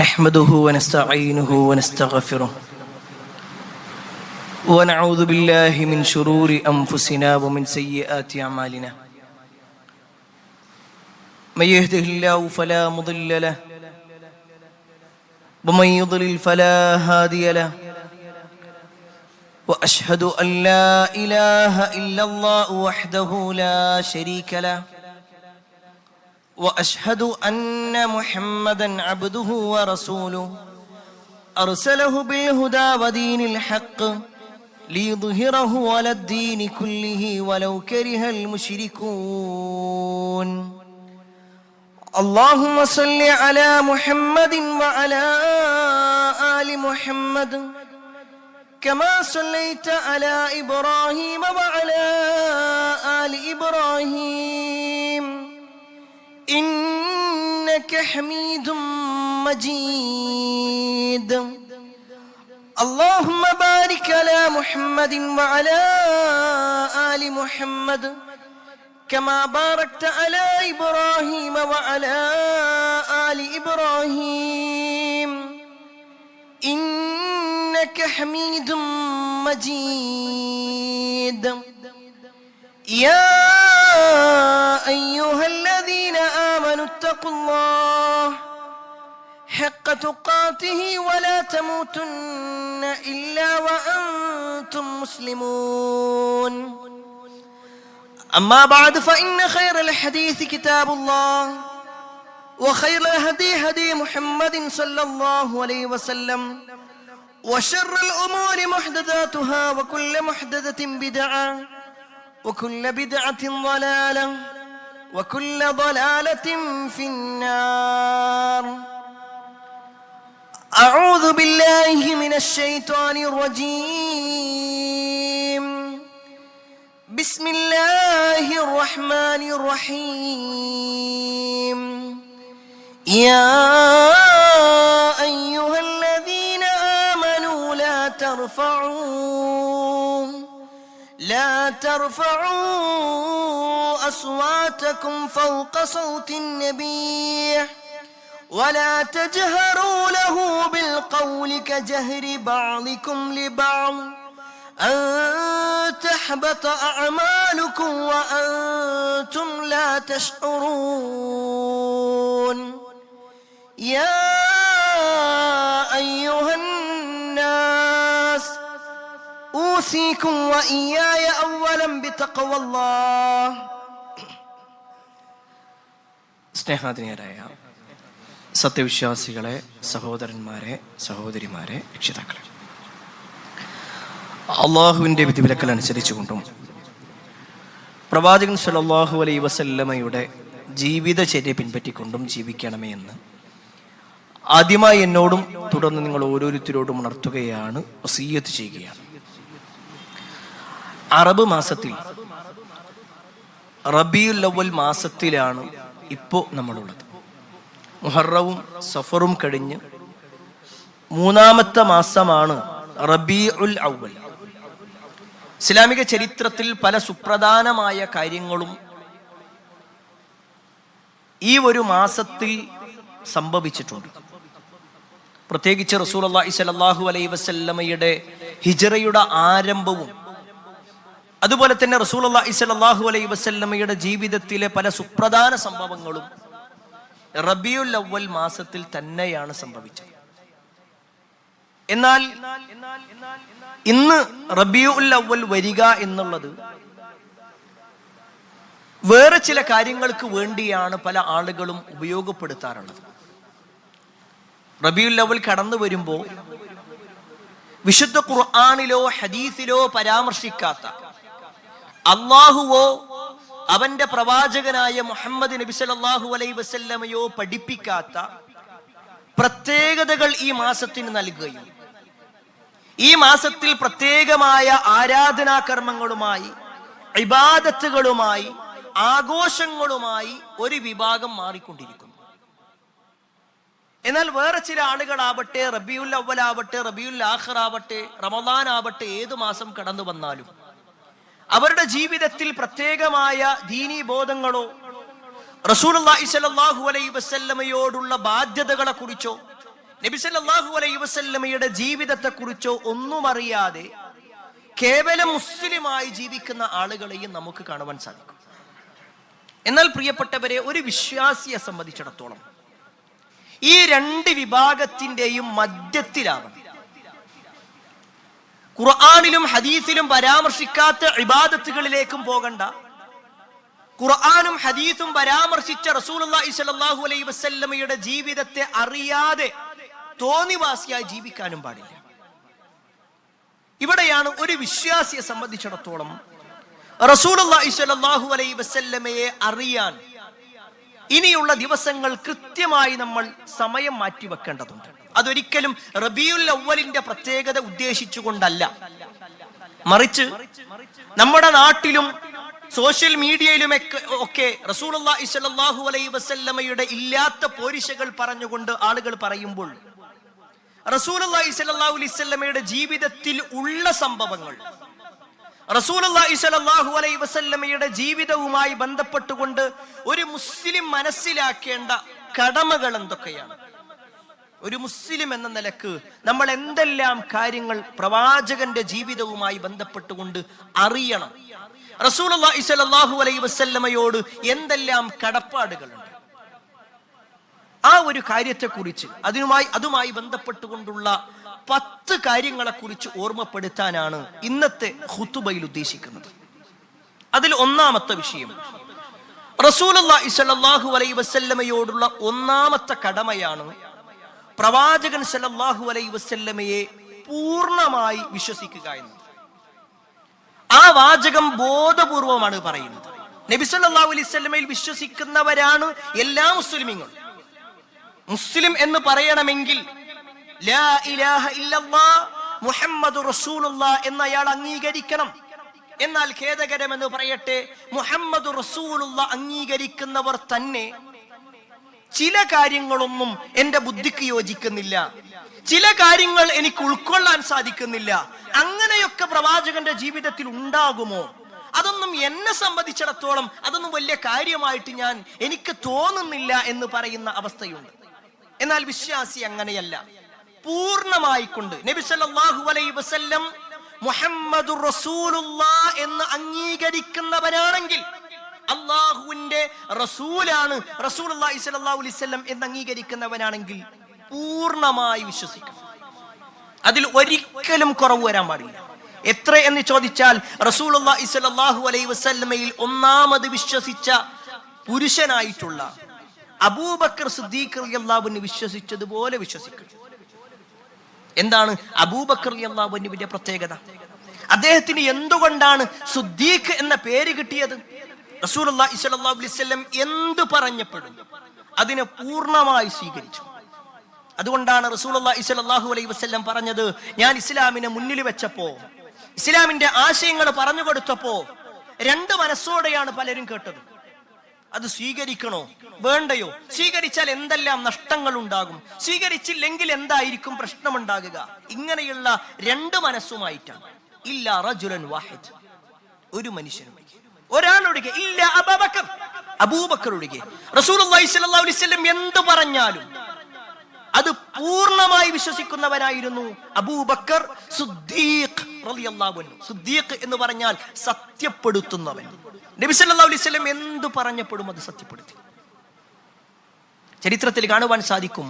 نحمده ونستعينه ونستغفره ونعوذ بالله من شرور أنفسنا ومن سيئات أعمالنا من يهده الله فلا مضل له ومن يضلل فلا هادي له وأشهد أن لا إله إلا الله وحده لا شريك له وأشهد أن محمدًا عبده ورسوله أرسله بالهدى ودين الحق ليظهره على الدين كله ولو كره المشركون اللهم صل على محمد وعلى آل محمد كما صليت على إبراهيم وعلى آل إبراهيم إنك حميد مجيد اللهم بارك على محمد وعلى آل محمد كما باركت على إبراهيم وعلى آل إبراهيم إنك حميد مجيد يا أيها الذين آمنوا اتقوا الله حق تقاته ولا تموتن إلا وأنتم مسلمون أما بعد فإن خير الحديث كتاب الله وخير الهدي هدي محمد صلى الله عليه وسلم وشر الأمور محدثاتها وكل محدثة بدعة وكل بدعة ضلالة وكل ضلالة في النار أعوذ بالله من الشيطان الرجيم بسم الله الرحمن الرحيم يا أيها الذين آمنوا لا ترفعوا أصواتكم فوق صوت النبي ولا تجهروا له بالقول كجهر بعضكم لبعض أن تحبط أعمالكم وأنتم لا تشعرون يا أيها الناس أوصيكم وإياي أولا بتقوى الله സ്നേഹാധീനരായ സത്യവിശ്വാസികളെ, സഹോദരന്മാരെ, സഹോദരിമാരെ, രക്ഷിതാക്കളെ, അള്ളാഹുവിൻ്റെ വിധിവിലക്കൽ അനുസരിച്ചുകൊണ്ടും പ്രവാചകൻ സല്ലല്ലാഹു അലൈഹി വസല്ലമയുടെ ജീവിതചര്യ പിൻപറ്റിക്കൊണ്ടും ജീവിക്കണമേ എന്ന് ആദ്യമായി എന്നോടും തുടർന്ന് നിങ്ങൾ ഓരോരുത്തരോടും ഉണർത്തുകയാണ്, വസിയ്യത്ത് ചെയ്യുകയാണ്. അറബ് മാസത്തിൽ റബീഉൽ അവ്വൽ മാസത്തിലാണ് ഇപ്പോൾ നമ്മളുള്ളത്. മുഹറവും സഫറും കഴിഞ്ഞ് മൂന്നാമത്തെ മാസമാണ് റബീഉൽ അവ്വൽ. ഇസ്ലാമിക ചരിത്രത്തിൽ പല സുപ്രധാനമായ കാര്യങ്ങളും ഈ ഒരു മാസത്തിൽ സംഭവിച്ചിട്ടുണ്ട്. പ്രത്യേകിച്ച് റസൂലുള്ളാഹി സ്വല്ലല്ലാഹു അലൈഹി വസല്ലമയുടെ ഹിജ്റയുടെ ആരംഭവും അതുപോലെ തന്നെ റസൂലുള്ളാഹി സ്വല്ലല്ലാഹു അലൈഹി വസല്ലമയുടെ ജീവിതത്തിലെ പല സുപ്രധാന സംഭവങ്ങളും റബീഉൽ അവ്വൽ മാസത്തിൽ തന്നെയാണ് സംഭവിച്ചത്. എന്നാൽ ഇന്ന് റബീഉൽ അവ്വൽ വരിക എന്നുള്ളത് വേറെ ചില കാര്യങ്ങൾക്ക് വേണ്ടിയാണ് പല ആളുകളും ഉപയോഗപ്പെടുത്താറുള്ളത്. റബീഉൽ അവ്വൽ കടന്നു വരുമ്പോൾ വിശുദ്ധ ഖുർആനിലോ ഹദീസിലോ പരാമർശിക്കാത്ത, അല്ലാഹുവോ അവന്റെ പ്രവാചകനായ മുഹമ്മദ് നബി സല്ലല്ലാഹു അലൈഹി വസല്ലമയോ പഠിപ്പിക്കാത്ത പ്രത്യേകതകൾ ഈ മാസത്തിന് നൽകുകയും ഈ മാസത്തിൽ പ്രത്യേകമായ ആരാധനാകർമ്മങ്ങളുമായി, ഇബാദത്തുകളുമായി, ആഘോഷങ്ങളുമായി ഒരു വിഭാഗം മാറിക്കൊണ്ടിരിക്കുന്നു. എന്നാൽ വേറെ ചില ആളുകളാവട്ടെ, റബീഉൽ അവ്വൽ ആവട്ടെ, റബീഉൽ ആഖിർ ആവട്ടെ, റമദാൻ ആവട്ടെ, ഏതു മാസം കടന്നു വന്നാലും അവരുടെ ജീവിതത്തിൽ പ്രത്യേകമായ ദീനീ ബോധങ്ങളോ റസൂലുള്ളാഹി സ്വല്ലല്ലാഹു അലൈഹി വസല്ലമയോടുള്ള ബാധ്യതകളെ കുറിച്ചോ നബി സല്ലല്ലാഹു അലൈഹി വസല്ലമയുടെ ജീവിതത്തെക്കുറിച്ചോ ഒന്നും അറിയാതെ കേവലം മുസ്ലിമായി ജീവിക്കുന്ന ആളുകളെയും നമുക്ക് കാണുവാൻ സാധിക്കും. എന്നാൽ പ്രിയപ്പെട്ടവരെ, ഒരു വിശ്വാസിയെ സംബന്ധിച്ചിടത്തോളം ഈ രണ്ട് വിഭാഗത്തിന്റെയും മധ്യത്തിലാവണം. ഖുർആനിലും ഹദീസിലും പരാമർശിക്കാത്ത ഇബാദത്തുകളിലേക്കും പോകണ്ട, ഖുർആനും ഹദീസും പരാമർശിച്ച റസൂലുള്ളാഹി സ്വല്ലല്ലാഹു അലൈഹി വസല്ലമയുടെ ജീവിതത്തെ അറിയാതെ തോന്നിവാസിയായി ജീവിക്കാനും പാടില്ല. ഇവിടെയാണ് ഒരു വിശ്വാസിയെ സംബന്ധിച്ചിടത്തോളം റസൂലുള്ളാഹി സ്വല്ലല്ലാഹു അലൈഹി വസല്ലമയെ അറിയാൻ ഇനിയുള്ള ദിവസങ്ങൾ കൃത്യമായി നമ്മൾ സമയം മാറ്റിവെക്കേണ്ടതുണ്ട്. അതൊരിക്കലും റബീഉൽ അവ്വലിന്റെ പ്രത്യേകത ഉദ്ദേശിച്ചുകൊണ്ടല്ല, മറിച്ച് നമ്മുടെ നാട്ടിലും സോഷ്യൽ മീഡിയയിലും ഒക്കെ റസൂലുള്ളാഹി സ്വല്ലല്ലാഹു അലൈഹി വസല്ലമയുടെ ഇല്ലാത്ത പോരിശകൾ പറഞ്ഞുകൊണ്ട് ആളുകൾ പറയുമ്പോൾ റസൂലുള്ളാഹി സ്വല്ലല്ലാഹു അലൈഹി വസല്ലമയുടെ ജീവിതത്തിൽ ഉള്ള സംഭവങ്ങൾ, റസൂലുള്ളാഹി സ്വല്ലല്ലാഹു അലൈഹി വസല്ലമയുടെ ജീവിതവുമായി ബന്ധപ്പെട്ടുകൊണ്ട് ഒരു മുസ്ലിം മനസ്സിലാക്കേണ്ട കടമകൾ എന്തൊക്കെയാണ്, ഒരു മുസ്ലിം എന്ന നിലക്ക് നമ്മൾ എന്തെല്ലാം കാര്യങ്ങൾ പ്രവാചകന്റെ ജീവിതവുമായി ബന്ധപ്പെട്ടുകൊണ്ട് അറിയണം, റസൂലുള്ളാഹി സ്വല്ലല്ലാഹു അലൈഹി വസല്ലമയോട് എന്തെല്ലാം കടപ്പാടുകളുണ്ട്, ആ ഒരു കാര്യത്തെക്കുറിച്ച് അതുമായി ബന്ധപ്പെട്ടുകൊണ്ടുള്ള 10 കാര്യങ്ങളെക്കുറിച്ച് ഓർമ്മപ്പെടുത്താനാണ് ഇന്നത്തെ ഖുതുബയിൽ ഉദ്ദേശിക്കുന്നത്. അതിൽ ഒന്നാമത്തെ വിഷയം റസൂലുള്ളാഹി സ്വല്ലല്ലാഹു അലൈഹി വസല്ലമയോടുള്ള ഒന്നാമത്തെ കടമയാണ് പ്രവാചകൻ സല്ലല്ലാഹു അലൈഹി വസല്ലമയെ പൂർണ്ണമായി വിശ്വസിക്കുക എന്നത്. ആ വാചകം ബോധപൂർവമാണ് പറയുന്നത്. നബി സല്ലല്ലാഹു അലൈഹി വസല്ലമയിൽ വിശ്വസിക്കുന്നവരാണ് എല്ലാ മുസ്ലിമീങ്ങളും. മുസ്ലിം എന്ന് പറയണമെങ്കിൽ ലാ ഇലാഹ ഇല്ലല്ലാഹ് മുഹമ്മദുർ റസൂലുള്ളാഹ് എന്നയാൾ അംഗീകരിക്കണം. എന്നാൽ ഖേദകരമെന്ന് പറയട്ടെ, മുഹമ്മദുർ റസൂലുള്ളാഹ് അംഗീകരിക്കുന്നവർ തന്നെ ചില കാര്യങ്ങളൊന്നും എന്റെ ബുദ്ധിക്ക് യോജിക്കുന്നില്ല, ചില കാര്യങ്ങൾ എനിക്ക് ഉൾക്കൊള്ളാൻ സാധിക്കുന്നില്ല, അങ്ങനെയൊക്കെ പ്രവാചകന്റെ ജീവിതത്തിൽ ഉണ്ടാകുമോ? അതൊന്നും എന്നെ സംബന്ധിച്ചിടത്തോളം അതൊന്നും വലിയ കാര്യമായിട്ട് എനിക്ക് തോന്നുന്നില്ല എന്ന് പറയുന്ന അവസ്ഥയുണ്ട്. എന്നാൽ വിശ്വാസി അങ്ങനെയല്ല. പൂർണ്ണമായിക്കൊണ്ട് നബി സല്ലല്ലാഹു അലൈഹി വസല്ലം മുഹമ്മദുർ റസൂലുള്ളാഹ് എന്ന് അംഗീകരിക്കുന്നവരാണെങ്കിൽ, അല്ലാഹുവിന്റെ റസൂലാണ് റസൂലുള്ളാഹി സ്വല്ലല്ലാഹു അലൈഹി വസല്ലം എന്ന് അംഗീകരിക്കുന്നവനാണെങ്കിൽ പൂർണ്ണമായി വിശ്വസിക്കണം. അതിൽ ഒരിക്കലും കുറവ് വരാൻ പാടില്ല. എത്ര എന്ന് ചോദിച്ചാൽ റസൂലുള്ളാഹി സ്വല്ലല്ലാഹു അലൈഹി വസല്ലമയിൽ ഒന്നാമത് വിശ്വസിച്ച പുരുഷനായിട്ടുള്ള അബൂബക്കർ സിദ്ദീഖ് റളിയല്ലാഹു അൻഹു വിശ്വസിച്ചതുപോലെ വിശ്വസിക്കണം. എന്താണ് അബൂബക്കർ റളിയല്ലാഹു അൻഹുവിന്റെ പ്രത്യേകത? അദ്ദേഹത്തിന് എന്തുകൊണ്ടാണ് സിദ്ദീഖ് എന്ന പേര് കിട്ടിയത്? റസൂലുള്ളാഹി സ്വല്ലല്ലാഹു അലൈഹി വസല്ലം എന്ത് പറഞ്ഞപ്പോഴും അതിനെ പൂർണ്ണമായി സ്വീകരിച്ചു. അതുകൊണ്ടാണ് റസൂലുള്ളാഹി സ്വല്ലല്ലാഹു അലൈഹി വസല്ലം പറഞ്ഞത്, ഞാൻ ഇസ്ലാമിനെ മുന്നിൽ വെച്ചപ്പോ, ഇസ്ലാമിന്റെ ആശയങ്ങൾ പറഞ്ഞു കൊടുത്തപ്പോ 2 മനസ്സോടെയാണ് പലരും കേട്ടത്. അത് സ്വീകരിക്കണോ വേണ്ടയോ, സ്വീകരിച്ചാൽ എന്തെല്ലാം നഷ്ടങ്ങൾ ഉണ്ടാകും, സ്വീകരിച്ചില്ലെങ്കിൽ എന്തായിരിക്കും പ്രശ്നമുണ്ടാകുക, ഇങ്ങനെയുള്ള 2 മനസ്സുമായിട്ടാണ്. ഇല്ല റജുലൻ വാഹിദ്, ഒരു മനുഷ്യനും, ഒരാളൊഴികെ, ഇല്ല അബൂബക്കർ, അബൂബക്കർ ഒഴികെ. റസൂലുള്ളാഹി സ്വല്ലല്ലാഹു അലൈഹി വസല്ലം എന്ത് പറഞ്ഞാലും അത് പൂർണ്ണമായി വിശ്വസിക്കുന്നവനായിരുന്നു അബൂബക്കർ സിദ്ദീഖ് റളിയല്ലാഹു അൻഹു. സിദ്ദീഖ് എന്ന് പറഞ്ഞാൽ സത്യപ്പെടുത്തുന്നവൻ. നബി സല്ലല്ലാഹു അലൈഹി വസല്ലം എന്ത് പറഞ്ഞപ്പോഴും അത് സത്യപ്പെടുത്തി. ചരിത്രത്തിൽ കാണുവാൻ സാധിക്കും,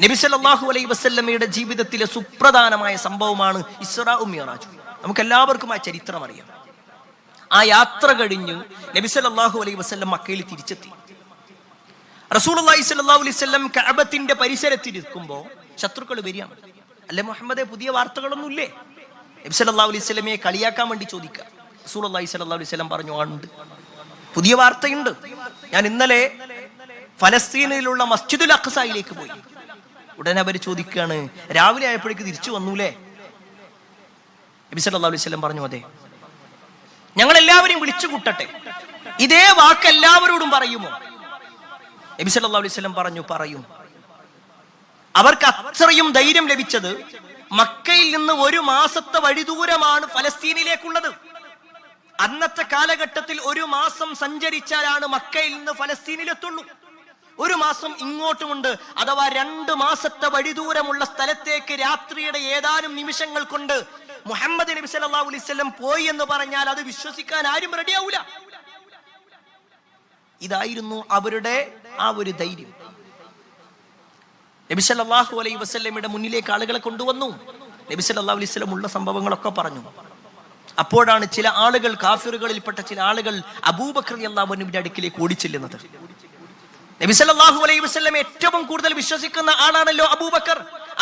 നബി സല്ലല്ലാഹു അലൈഹി വസല്ലമയുടെ ജീവിതത്തിലെ സുപ്രധാനമായ സംഭവമാണ് ഇസ്റാഉം മിഅ്റാജും. നമുക്ക് എല്ലാവർക്കും ആ ചരിത്രം അറിയാം. ആ യാത്ര കഴിഞ്ഞ് നബി സല്ലല്ലാഹു അലൈഹി വസല്ലം മക്കയിൽ തിരിച്ചെത്തി. റസൂലുള്ളാഹി സ്വല്ലല്ലാഹു അലൈഹി വസല്ലം കഅബത്തിന്റെ പരിസരത്തിരിക്കുമ്പോൾ ശത്രുക്കൾ വരികയാണ്. അല്ലെ മുഹമ്മദേ, പുതിയ വാർത്തകളൊന്നുമില്ലേ? നബി സല്ലല്ലാഹു അലൈഹി വസല്ലമയെ കളിയാക്കാൻ വേണ്ടി ചോദിക്കുക. റസൂലുള്ളാഹി സ്വല്ലല്ലാഹു അലൈഹി വസല്ലം പറഞ്ഞു, ഉണ്ട്, പുതിയ വാർത്തയുണ്ട്. ഞാൻ ഇന്നലെ ഫലസ്തീനിലുള്ള മസ്ജിദുൽ അഖ്സയിലേക്ക് പോയി. ഉടനെ അവർ ചോദിക്കുകയാണ്, രാവിലെ ആയപ്പോഴേക്ക് തിരിച്ചു വന്നൂലേ? നബി സല്ലല്ലാഹു അലൈഹി വസല്ലം പറഞ്ഞു, അതെ. ഞങ്ങൾ എല്ലാവരെയും വിളിച്ചു കൂട്ടട്ടെ, ഇതേ വാക്ക് എല്ലാവരോടും പറയുമോ? നബി സല്ലല്ലാഹു അലൈഹി വസല്ലം പറഞ്ഞു, പറയും. അവർക്ക് അത്രയും ധൈര്യം ലഭിച്ചത് മക്കയിൽ നിന്ന് 1 മാസത്തെ വഴി ദൂരമാണ് ഫലസ്തീനിലേക്കുള്ളത്. അന്നത്തെ കാലഘട്ടത്തിൽ 1 മാസം സഞ്ചരിച്ചാലാണ് മക്കയിൽ നിന്ന് ഫലസ്തീനിലെത്തുള്ളൂ. 1 മാസം ഇങ്ങോട്ടുമുണ്ട്. അഥവാ 2 മാസത്തെ വഴിദൂരമുള്ള സ്ഥലത്തേക്ക് രാത്രിയുടെ ഏതാനും നിമിഷങ്ങൾ കൊണ്ട് മുഹമ്മദ് നബി സല്ലല്ലാഹു അലൈഹി വസല്ലം പോയി എന്ന് പറഞ്ഞാൽ അത് വിശ്വസിക്കാൻ ആരും റെഡിയാവൂല. ഇതായിരുന്നു അവരുടെ ആ ഒരു ധൈര്യം. നബി സല്ലല്ലാഹു അലൈഹി വസല്ലമയുടെ മുന്നിലേക്ക് ആളുകളെ കൊണ്ടുവന്നു. നബി സല്ലല്ലാഹു അലൈഹി വസല്ലം ഉള്ള സംഭവങ്ങളൊക്കെ പറഞ്ഞു. അപ്പോഴാണ് ചില ആളുകൾ, കാഫിറുകളിൽപ്പെട്ട ചില ആളുകൾ അബൂബക്കർ റളിയല്ലാഹു അൻഹുവിന്റെ അടുക്കിലേക്ക് ഓടിച്ചെല്ലുന്നത്. നബി സല്ലല്ലാഹു അലൈഹി വസല്ലം ഏറ്റവും കൂടുതൽ വിശ്വസിക്കുന്ന ആളാണല്ലോ അബൂബക്കർ.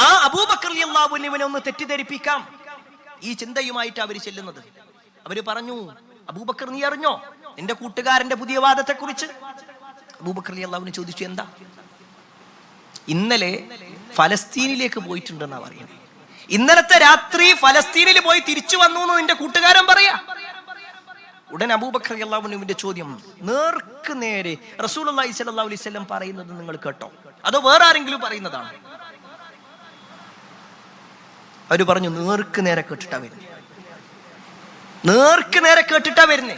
ആ അബൂബക്കർ റളിയല്ലാഹു അൻഹുവിനെ ഒന്ന് തെറ്റിദ്ധരിപ്പിക്കാം, ഈ ചിന്തയുമായിട്ട് അവർ ചെല്ലുന്നത്. അവര് പറഞ്ഞു, അബൂബക്കർ നീ അറിഞ്ഞോ നിന്റെ കൂട്ടുകാരന്റെ പുതിയ വാദത്തെ കുറിച്ച്? അബൂബക്കർ റളിയല്ലാഹു അൻഹു ചോദിച്ചു, എന്താ? ഇന്നലെ ഫലസ്തീനിലേക്ക് പോയിട്ടുണ്ടെന്നാ പറയുന്നത്. ഇന്നലത്തെ രാത്രി ഫലസ്തീനിൽ പോയി തിരിച്ചു വന്നു എന്ന് നിന്റെ കൂട്ടുകാരൻ പറയാ. ഉടൻ അബൂബക്കർ റളിയല്ലാഹു അൻഹുവിന്റെ ചോദ്യം, നേർക്ക് നേരെ റസൂലുള്ളാഹി സ്വല്ലല്ലാഹു അലൈഹി വസല്ലം പറയുന്നത് നിങ്ങൾ കേട്ടോ, അതോ വേറെ ആരെങ്കിലും പറയുന്നതാണ്? അവര് പറഞ്ഞു, നേർക്ക് നേരെ കേട്ടിട്ടാ വരുന്നേ, നേർക്ക് നേരെ കേട്ടിട്ടാ വരുന്നേ.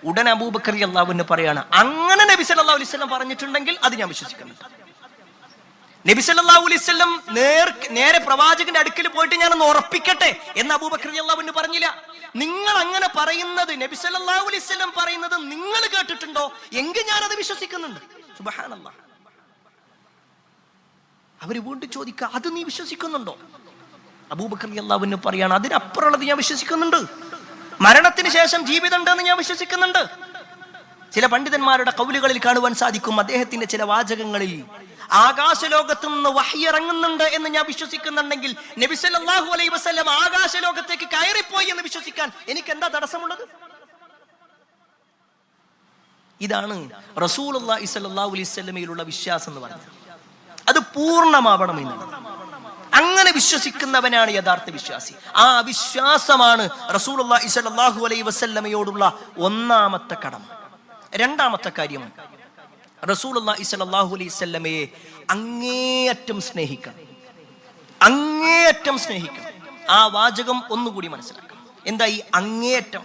ഉടൻ അബൂബക്കർ റളിയല്ലാഹു അൻഹു പറയാണ്, അങ്ങനെ നബി സല്ലല്ലാഹു അലൈഹി വസല്ലം പറഞ്ഞിട്ടുണ്ടെങ്കിൽ അത് ഞാൻ വിശ്വസിക്കുന്നുണ്ട്. നബി സല്ലല്ലാഹു അലൈഹി വസല്ലം നേരെ പ്രവാചകന്റെ അടുക്കൽ പോയിട്ട് ഞാനൊന്ന് ഉറപ്പിക്കട്ടെ എന്ന് അബൂബക്കർ റളിയല്ലാഹു അൻഹു പറഞ്ഞില്ല. നിങ്ങൾ അങ്ങനെ പറയുന്നത്, നബി സല്ലല്ലാഹു അലൈഹി വസല്ലം പറയുന്നത് നിങ്ങൾ കേട്ടിട്ടുണ്ടോ? എങ്കിൽ ഞാനത് വിശ്വസിക്കുന്നുണ്ട്. സുബ്ഹാനല്ലാഹ്. അവര് വീണ്ടും ചോദിക്കുക, അത് നീ വിശ്വസിക്കുന്നുണ്ടോ? അബൂബക്കർ റളിയല്ലാഹു അൻഹു പറയാണ്, അതിനപ്പുറമുള്ളത് ഞാൻ വിശ്വസിക്കുന്നുണ്ട്. മരണത്തിന് ശേഷം ജീവിതം ഉണ്ടെന്ന് ഞാൻ വിശ്വസിക്കുന്നുണ്ട്. ചില പണ്ഡിതന്മാരുടെ കൗലുകളിൽ കാണുവാൻ സാധിക്കും, അദ്ദേഹത്തിന്റെ ചില വാചകങ്ങളിൽ ആകാശലോകത്തു നിന്ന് വഹി ഇറങ്ങുന്നുണ്ട് എന്ന് ഞാൻ വിശ്വസിക്കുന്നുണ്ടെങ്കിൽ നബി സല്ലല്ലാഹു അലൈഹി വസല്ലം ആകാശലോകത്തേക്ക് കയറിപ്പോയി എന്ന് വിശ്വസിക്കാൻ എനിക്ക് എന്താ തടസ്സമുള്ളത്? ഇതാണ് റസൂലുള്ളാഹി സ്വല്ലല്ലാഹു അലൈഹി വസല്ലമയിലുള്ള വിശ്വാസം എന്ന് പറയുന്നത്. അത് പൂർണ്ണമാവണം എന്നുള്ളത്. അങ്ങനെ വിശ്വസിക്കുന്നവനാണ് യഥാർത്ഥ വിശ്വാസി. ആ വിശ്വാസമാണ് റസൂലുള്ളാഹി സ്വല്ലല്ലാഹു അലൈഹി വസല്ലമയോടുള്ള ഒന്നാമത്തെ കടമ. രണ്ടാമത്തെ കാര്യം, റസൂലുള്ളാഹി സ്വല്ലല്ലാഹു അലൈഹി വസല്ലമയെ അങ്ങേയറ്റം സ്നേഹിക്കണം. അങ്ങേയറ്റം സ്നേഹിക്കണം. ആ വാചകം ഒന്നുകൂടി മനസ്സിലാക്കണം. എന്താ ഈ അങ്ങേയറ്റം?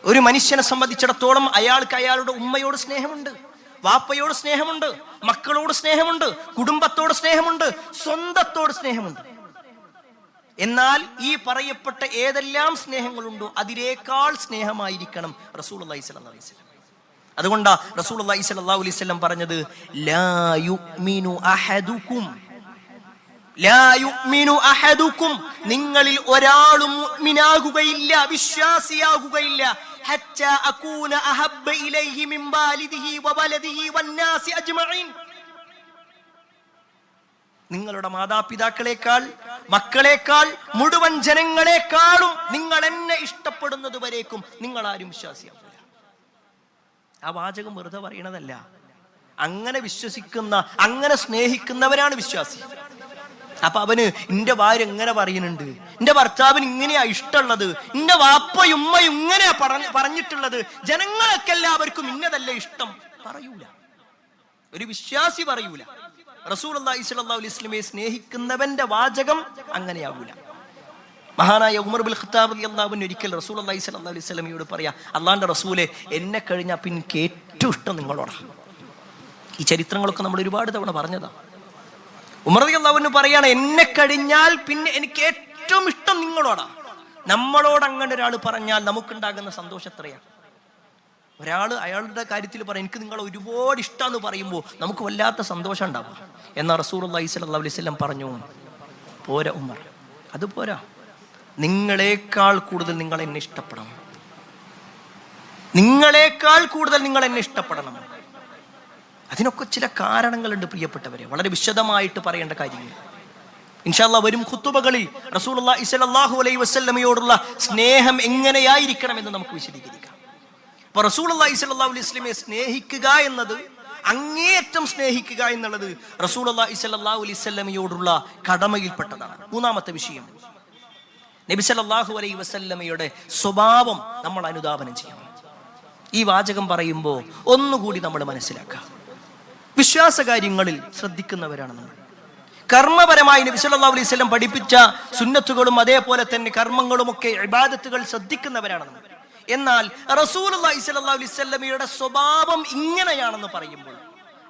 ഒരു മനുഷ്യനെ സംബന്ധിച്ചിടത്തോളം അയാൾക്ക് അയാളുടെ ഉമ്മയോട് സ്നേഹമുണ്ട്, വാപ്പയോട് സ്നേഹമുണ്ട്, മക്കളോട് സ്നേഹമുണ്ട്, കുടുംബത്തോട് സ്നേഹമുണ്ട്, സ്വന്തത്തോട് സ്നേഹമുണ്ട്. എന്നാൽ ഈ പറയപ്പെട്ട ഏതെല്ലാം സ്നേഹങ്ങളുണ്ടോ അതിനേക്കാൾ സ്നേഹമായിരിക്കണം റസൂലുള്ളാഹി സ്വല്ലല്ലാഹു അലൈഹി വസല്ലം. അതുകൊണ്ടാ റസൂലുള്ളാഹി സ്വല്ലല്ലാഹു അലൈഹി വസല്ലം പറഞ്ഞത്, ലാ യുഅ്മിനു അഹദുക്കും, ലാ യുഅ്മിനു അഹദുക്കും, നിങ്ങളിൽ ഒരാളും മുഅ്മിനാകുകയില്ല, വിശ്വാസിയാകുകയില്ല, ഹത്താ അകൂന അഹബ്ബ ഇലൈഹി മിൻ വാലിദിഹി വവലദിഹി വന്നാസി അജ്മഈൻ. നിങ്ങളുടെ മാതാപിതാക്കളെക്കാൾ, മക്കളെക്കാൾ, മുഴുവൻ ജനങ്ങളെക്കാളും നിങ്ങൾ എന്നെ ഇഷ്ടപ്പെടുന്നത് വരേക്കും നിങ്ങൾ ആരും വിശ്വാസിയാവില്ല. ആ വാചകം വെറുതെ പറയണതല്ല. അങ്ങനെ വിശ്വസിക്കുന്ന, അങ്ങനെ സ്നേഹിക്കുന്നവരാണ് വിശ്വാസി. അപ്പൊ അവന് എന്റെ ഭാര്യ എങ്ങനെ പറയുന്നുണ്ട്, എന്റെ ഭർത്താവിന് ഇങ്ങനെയാ ഇഷ്ടമുള്ളത്, എന്റെ വാപ്പയും ഉമ്മയും ഇങ്ങനെയാ പറഞ്ഞിട്ടുള്ളത്, ജനങ്ങളൊക്കെ എല്ലാവർക്കും ഇന്നതല്ലേ ഇഷ്ടം, പറയൂല. ഒരു വിശ്വാസി പറയൂല. റസൂലുള്ളാഹി സ്വല്ലല്ലാഹു അലൈഹി വസല്ലമയെ സ്നേഹിക്കുന്നവന്റെ വാചകം അങ്ങനെയാവൂല. മഹാനായ ഉമർ ഇബ്നുൽ ഖത്താബ് റളിയല്ലാഹു അൻഹു ഒരിക്കൽ റസൂലുള്ളാഹി സ്വല്ലല്ലാഹു അലൈഹി വസല്ലമയോട് പറയാ, അള്ളാന്റെ റസൂലെ, എന്നെ കഴിഞ്ഞാൽ പിന്നെ എനിക്ക് ഏറ്റവും ഇഷ്ടം നിങ്ങളോടാ. ഈ ചരിത്രങ്ങളൊക്കെ നമ്മൾ ഒരുപാട് തവണ പറഞ്ഞതാ. ഉമർ റളിയല്ലാഹു അൻഹു പറയാണ്, എന്നെ കഴിഞ്ഞാൽ പിന്നെ എനിക്ക് ഏറ്റവും ഇഷ്ടം നിങ്ങളോടാ. നമ്മളോട് അങ്ങനെ ഒരാൾ പറഞ്ഞാൽ നമുക്കുണ്ടാകുന്ന സന്തോഷം എത്രയാ. ഒരാള് അയാളുടെ കാര്യത്തിൽ പറയാം, എനിക്ക് നിങ്ങളെ ഒരുപാട് ഇഷ്ടമെന്ന് പറയുമ്പോൾ നമുക്ക് വല്ലാത്ത സന്തോഷം ഉണ്ടാവും. എന്നാൽ റസൂലുള്ളാഹി സ്വല്ലല്ലാഹു അലൈഹി വസല്ലം പറഞ്ഞു, പോരാ ഉമർ, അത് പോരാ, നിങ്ങളെക്കാൾ കൂടുതൽ നിങ്ങൾ എന്നെ ഇഷ്ടപ്പെടണം, നിങ്ങളെക്കാൾ കൂടുതൽ നിങ്ങൾ എന്നെ ഇഷ്ടപ്പെടണം. അതിനൊക്കെ ചില കാരണങ്ങളുണ്ട് പ്രിയപ്പെട്ടവരെ, വളരെ വിശദമായിട്ട് പറയേണ്ട കാര്യങ്ങൾ. ഇൻഷാ അല്ലാഹ് വരും ഖുതുബകളിൽ റസൂലുള്ളാഹി സ്വല്ലല്ലാഹു അലൈഹി വസല്ലമയോടുള്ള സ്നേഹം എങ്ങനെയായിരിക്കണം എന്ന് നമുക്ക് വിശദീകരിക്കാം. അപ്പൊ റസൂലുള്ളാഹി സ്വല്ലല്ലാഹു അലൈഹി വസല്ലമയെ സ്നേഹിക്കുക എന്നത്, അങ്ങേയറ്റം സ്നേഹിക്കുക എന്നുള്ളത് റസൂലുള്ളാഹി സ്വല്ലല്ലാഹു അലൈഹി വസല്ലമയോടുള്ള കടമയിൽപ്പെട്ടതാണ്. മൂന്നാമത്തെ വിഷയം, നബി സല്ലല്ലാഹു അലൈഹി വസല്ലമയുടെ സ്വഭാവം നമ്മൾ അനുധാവനം ചെയ്യണം. ഈ വാചകം പറയുമ്പോൾ ഒന്നുകൂടി നമ്മൾ മനസ്സിലാക്കാം, വിശ്വാസ കാര്യങ്ങളിൽ ശ്രദ്ധിക്കുന്നവരാണ് നമ്മൾ. കർമ്മപരമായി നബി സല്ലല്ലാഹു അലൈഹി വസല്ലം പഠിപ്പിച്ച സുന്നത്തുകളും അതേപോലെ തന്നെ കർമ്മങ്ങളും ഒക്കെ ഇബാദത്തുകൾ ശ്രദ്ധിക്കുന്നവരാണ് നമ്മൾ. എന്നാൽ റസൂലുള്ളാഹി സ്വല്ലല്ലാഹു അലൈഹി വസല്ലമയുടെ സ്വഭാവം ഇങ്ങനെയാണെന്ന് പറയുമ്പോൾ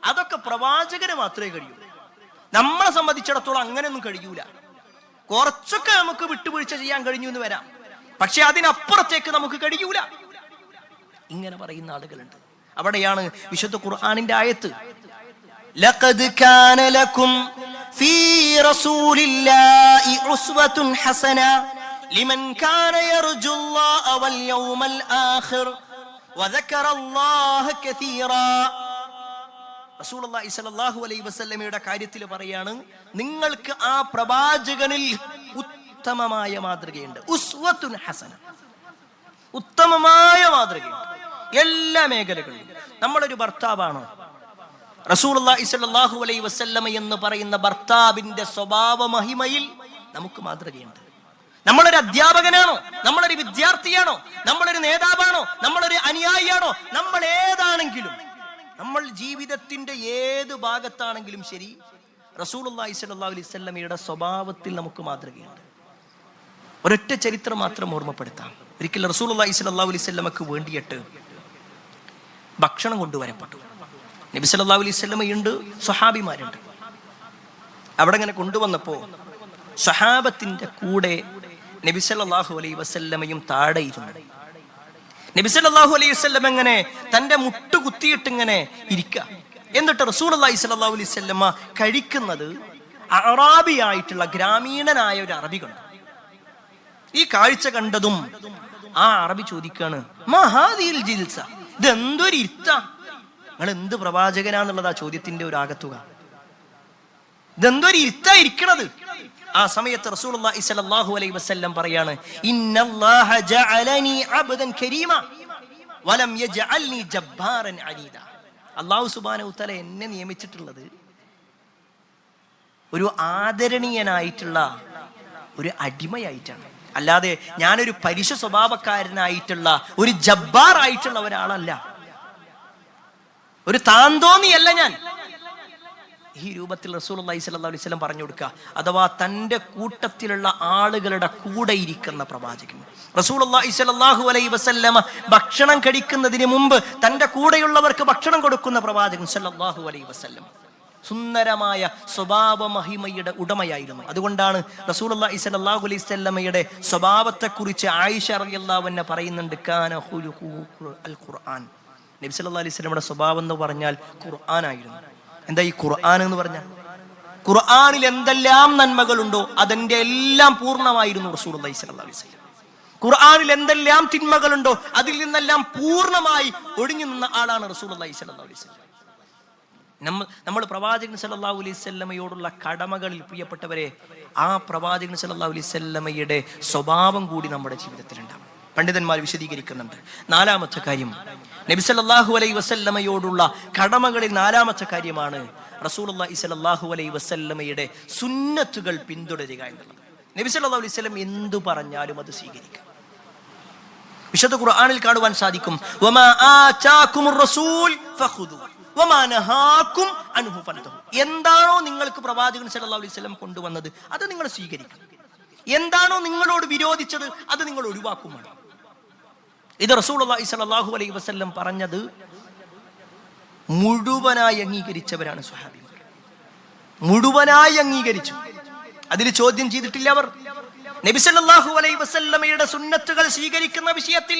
അതൊക്കെ പ്രവാചകന് മാത്രമേ കഴിയൂ. നമ്മളെ സംബന്ധിച്ചിടത്തോളം അങ്ങനെയൊന്നും കഴിയൂല. കുറച്ചൊക്കെ നമുക്ക് വിട്ടുവീഴ്ച ചെയ്യാൻ കഴിഞ്ഞു എന്ന് വരാം, പക്ഷെ അതിനപ്പുറത്തേക്ക് നമുക്ക് കഴിയൂല. ഇങ്ങനെ പറയുന്ന ആളുകളുണ്ട്. അവിടെയാണ് വിശുദ്ധ ഖുർആനിന്റെ ആയത്ത്, ലഖദ് കാന ലക്കും ഫീ റസൂലില്ലാഹി ഉസ്വത്തുൻ ഹസന ലിമൻ കാന യർജുല്ലാഹ വൽ യൗമൽ ആഖിർ വദക്കറല്ലാഹ കസീറാ. റസൂലുള്ളാഹി സ്വല്ലല്ലാഹു അലൈഹി വസല്ലമയുടെ കാര്യത്തിൽ പറയാണ്, നിങ്ങൾക്ക് ആ പ്രവാചകനിൽ ഉത്തമമായ മാതൃകയുണ്ട്. ഉസ്വത്തുൻ ഹസന, ഉത്തമമായ മാതൃകയുണ്ട് എല്ലാ മേഖലകളിലും. നമ്മളൊരു ഭർത്താവാണോ, റസൂലുള്ളാഹി സ്വല്ലല്ലാഹു അലൈഹി വസല്ലമ എന്ന് പറയുന്ന ഭർത്താവിന്റെ സ്വഭാവ മഹിമയിൽ നമുക്ക് മാതൃകയുണ്ട്. നമ്മളൊരു അധ്യാപകനാണോ, നമ്മളൊരു വിദ്യാർത്ഥിയാണോ, നമ്മളൊരു നേതാവാണോ, നമ്മളൊരു അനുയായിയാണോ, നമ്മൾ ഏതാണെങ്കിലും, നമ്മൾ ജീവിതത്തിന്റെ ഏത് ഭാഗത്താണെങ്കിലും ശരി, റസൂലുള്ളാഹി സ്വല്ലല്ലാഹു അലൈഹി വസല്ലമയുടെ സ്വഭാവത്തിൽ നമുക്ക് മാതൃകയുണ്ട്. ഒരൊറ്റ ചരിത്രം മാത്രം ഓർമ്മപ്പെടുത്താം. ഒരിക്കൽ റസൂലുള്ളാഹി സ്വല്ലല്ലാഹു അലൈഹി വസല്ലമക്ക് വേണ്ടിയിട്ട് ഭക്ഷണം കൊണ്ടുവരപ്പെട്ടു. നബി സല്ലല്ലാഹു അലൈഹി വസല്ലമയുണ്ട്, സ്വഹാബിമാരുണ്ട്. അവിടെ ഇങ്ങനെ കൊണ്ടുവന്നപ്പോ സ്വഹാബത്തിന്റെ കൂടെ നബി സല്ലല്ലാഹു അലൈഹി വസല്ലമയും താഴെ ഇരുന്നു. നബി സല്ലല്ലാഹു അലൈഹി വസല്ലം ഇങ്ങനെ തന്റെ മുട്ട് കുത്തിയിട്ട് ഇങ്ങനെ ഇരിക്കുക. എന്നിട്ട് റസൂലുള്ളാഹി സ്വല്ലല്ലാഹു അലൈഹി വസല്ലമ കഴിക്കുന്നത് അറാബിയായിട്ടുള്ള ഗ്രാമീണനായ ഒരു അറബി കണ്ടു. ഈ കാഴ്ച കണ്ടതും ആ അറബി ചോദിക്കാണ്, മഹാദിൽ ജിൽസ, ഇതെന്തൊരു ഇരുത്ത, നിങ്ങൾ എന്ത് പ്രവാചകനാന്നുള്ളതാ ചോദ്യത്തിന്റെ ഒരു ആകത്തുക. ഇതെന്തൊരു ഇരുത്താ ഇരിക്കണത്. ആ സമയത്ത് റസൂലുള്ളാഹി സ്വല്ലല്ലാഹു അലൈഹി വസല്ലം പറയാണ്, ഇന്നല്ലാഹ ജഅലനി അബ്ദൻ കരീമ വലം യജഅൽനി ജബ്ബാറൻ അനീദ. അല്ലാഹു സുബ്ഹാനഹു വ തആല എന്നെ നിയമിച്ചിട്ടുള്ളത് ഒരു ആദരണീയനായിട്ടുള്ള ഒരു അടിമയായിട്ടാണ്, അല്ലാതെ ഞാനൊരു പരുഷ സ്വഭാവക്കാരനായിട്ടുള്ള ഒരു ജബ്ബാർ ആയിട്ടുള്ള ഒരാളല്ല, ഒരു താന്തോന്നിയല്ല ഞാൻ. ഈ രൂപത്തിൽ റസൂലുള്ളാഹി സ്വല്ലല്ലാഹു അലൈഹി വസല്ലം പറഞ്ഞു കൊടുക്കുക. അഥവാ തന്റെ കൂട്ടത്തിലുള്ള ആളുകളുടെ കൂടെ ഇരിക്കുന്ന പ്രവാചകൻ. റസൂലുള്ളാഹി സ്വല്ലല്ലാഹു അലൈഹി വസല്ലം ഭക്ഷണം കഴിക്കുന്നതിന് മുമ്പ് തന്റെ കൂടെയുള്ളവർക്ക് ഭക്ഷണം കൊടുക്കുന്ന പ്രവാചകൻ സ്വല്ലല്ലാഹു അലൈഹി വസല്ലം സുന്ദരമായ സ്വഭാവ മഹിമയുടെ ഉടമയായിരുന്നു. അതുകൊണ്ടാണ് റസൂലുള്ളാഹി സ്വല്ലല്ലാഹു അലൈഹി വസല്ലമയുടെ സ്വഭാവത്തെക്കുറിച്ച് ആയിഷ റളിയല്ലാഹു അൻഹ പറയുന്നുണ്ട്, കാന ഖുലുഖു അൽ ഖുർആൻ. നബി സല്ലല്ലാഹു അലൈഹി വസല്ലമയുടെ സ്വഭാവം എന്ന് പറഞ്ഞാൽ ഖുർആനായിരുന്നു. എന്താ ഈ ഖുർആൻ എന്ന് പറഞ്ഞാൽ? ഖുർആനിൽ എന്തെല്ലാം നന്മകളുണ്ടോ അതിന്റെ എല്ലാം പൂർണ്ണമായിരുന്നു റസൂലുള്ളാഹി സ്വല്ലല്ലാഹു അലൈഹി വസല്ലം. ഖുർആനിൽ എന്തെല്ലാം തിന്മകളുണ്ടോ അതിൽ നിന്നെല്ലാം പൂർണ്ണമായി ഒഴിഞ്ഞു നിന്ന ആളാണ് റസൂലുള്ളാഹി സ്വല്ലല്ലാഹു അലൈഹി വസല്ലം. നമ്മൾ പ്രവാചകൻ സല്ലല്ലാഹു അലൈഹി വസല്ലമയോടുള്ള കടമകളിൽ പ്രിയപ്പെട്ടവരെ, ആ പ്രവാചകൻ സല്ലല്ലാഹു അലൈഹി വസല്ലമയുടെ സ്വഭാവം കൂടി നമ്മുടെ ജീവിതത്തിലുണ്ടാവും. പണ്ഡിതന്മാർ വിശദീകരിക്കുന്നുണ്ട്. നാലാമത്തെ കാര്യം, നബി സല്ലല്ലാഹു അലൈഹി വസല്ലമയോടുള്ള കടമകളിൽ നാലാമത്തെ കാര്യമാണ് റസൂലുള്ളാഹി സ്വല്ലല്ലാഹു അലൈഹി വസല്ലമയുടെ സുന്നത്തുകൾ പിന്തുടരുക എന്നുള്ളത്. നബി സല്ലല്ലാഹു അലൈഹി വസല്ലം എന്തു പറഞ്ഞാലും അത് സ്വീകരിക്കുക. വിശുദ്ധ ഖുർആനിൽ കാണുവാൻ സാധിക്കും, വമാ ആതാകുമുർ റസൂൽ ഫഖുദു വമാ നഹാകും അൻഹു ഫൻതഹു. എന്താണോ നിങ്ങൾക്ക് പ്രവാചകൻ സല്ലല്ലാഹു അലൈഹി വസല്ലം കൊണ്ടുവന്നത് അത് നിങ്ങൾ സ്വീകരിക്കുക. എന്താണോ നിങ്ങളോട് വിരോധിച്ചത് അത് നിങ്ങൾ ഒഴിവാക്കുമാണ്. ഇത് റസൂലുള്ളാഹി സ്വല്ലല്ലാഹു അലൈഹി വസല്ലം പറഞ്ഞത് മുഴുവനായി അംഗീകരിച്ചവരാണ് സ്വഹാബിമാർ. മുഴുവനായി അംഗീകരിച്ചു, അതിൽ ചോദ്യം ചെയ്തിട്ടില്ല അവർ. നബി സല്ലല്ലാഹു അലൈഹി വസല്ലമയുടെ സുന്നത്തുകൾ സ്വീകരിക്കുന്ന വിഷയത്തിൽ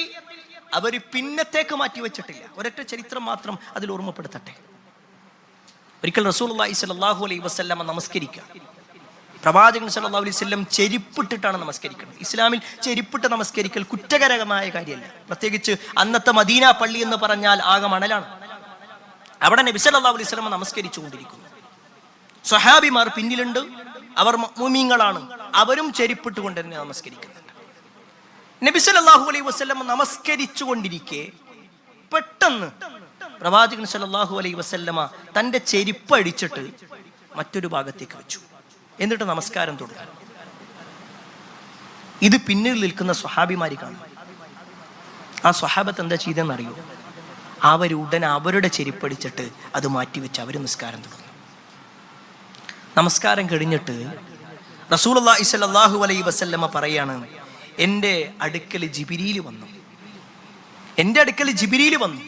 അവർ പിന്നത്തേക്ക് മാറ്റി വെച്ചിട്ടില്ല. ഒരൊറ്റ ചരിത്രം മാത്രം അതിൽ ഓർമ്മപ്പെടുത്തട്ടെ. ഒരിക്കൽ റസൂലുള്ളാഹി സ്വല്ലല്ലാഹു അലൈഹി വസല്ലമ നമസ്കരിക്കുക. പ്രവാചകൻ സല്ലല്ലാഹു അലൈഹി വസല്ലം ചെരുപ്പിട്ടിട്ടാണ് നമസ്കരിക്കുന്നത്. ഇസ്ലാമിൽ ചെരുപ്പിട്ട് നമസ്കരിക്കൽ കുറ്റകരമായ കാര്യമല്ല. പ്രത്യേകിച്ച് അന്നത്തെ മദീന പള്ളി എന്ന് പറഞ്ഞാൽ ആകെ മണലാണ്. അവിടെ നബി സല്ലല്ലാഹു അലൈഹി വസല്ലം നമസ്കരിച്ചു കൊണ്ടിരിക്കുന്നു. സ്വഹാബിമാർ പിന്നിലുണ്ട്, അവർ മുഅ്മിനീങ്ങളാണ്, അവരും ചെരുപ്പിട്ട് കൊണ്ട് തന്നെ നമസ്കരിക്കുന്നുണ്ട്. നബി സല്ലല്ലാഹു അലൈഹി വസല്ലം നമസ്കരിച്ചു കൊണ്ടിരിക്കെ പെട്ടെന്ന് പ്രവാചകൻ സല്ലല്ലാഹു അലൈഹി വസല്ലമ തന്റെ ചെരുപ്പ് അടിച്ചിട്ട് മറ്റൊരു ഭാഗത്തേക്ക് വെച്ചു. എന്നിട്ട് നമസ്കാരം തുടങ്ങി. ഇത് പിന്നിൽ നിൽക്കുന്ന സ്വഹാബിമാരി കാണും. ആ സ്വഹാബത്ത് എന്താ ചെയ്തെന്നറിയോ? അവരുടൻ അവരുടെ ചെരുപ്പടിച്ചിട്ട് അത് മാറ്റിവെച്ച് അവർ നിസ്കാരം തുടങ്ങി. നമസ്കാരം കഴിഞ്ഞിട്ട് റസൂലുള്ളാഹി സ്വല്ലല്ലാഹു അലൈഹി വസല്ലമ പറയാണ്, എൻ്റെ അടുക്കൽ ജിബ്രീൽ വന്നു. എൻ്റെ അടുക്കൽ ജിബ്രീൽ വന്നു.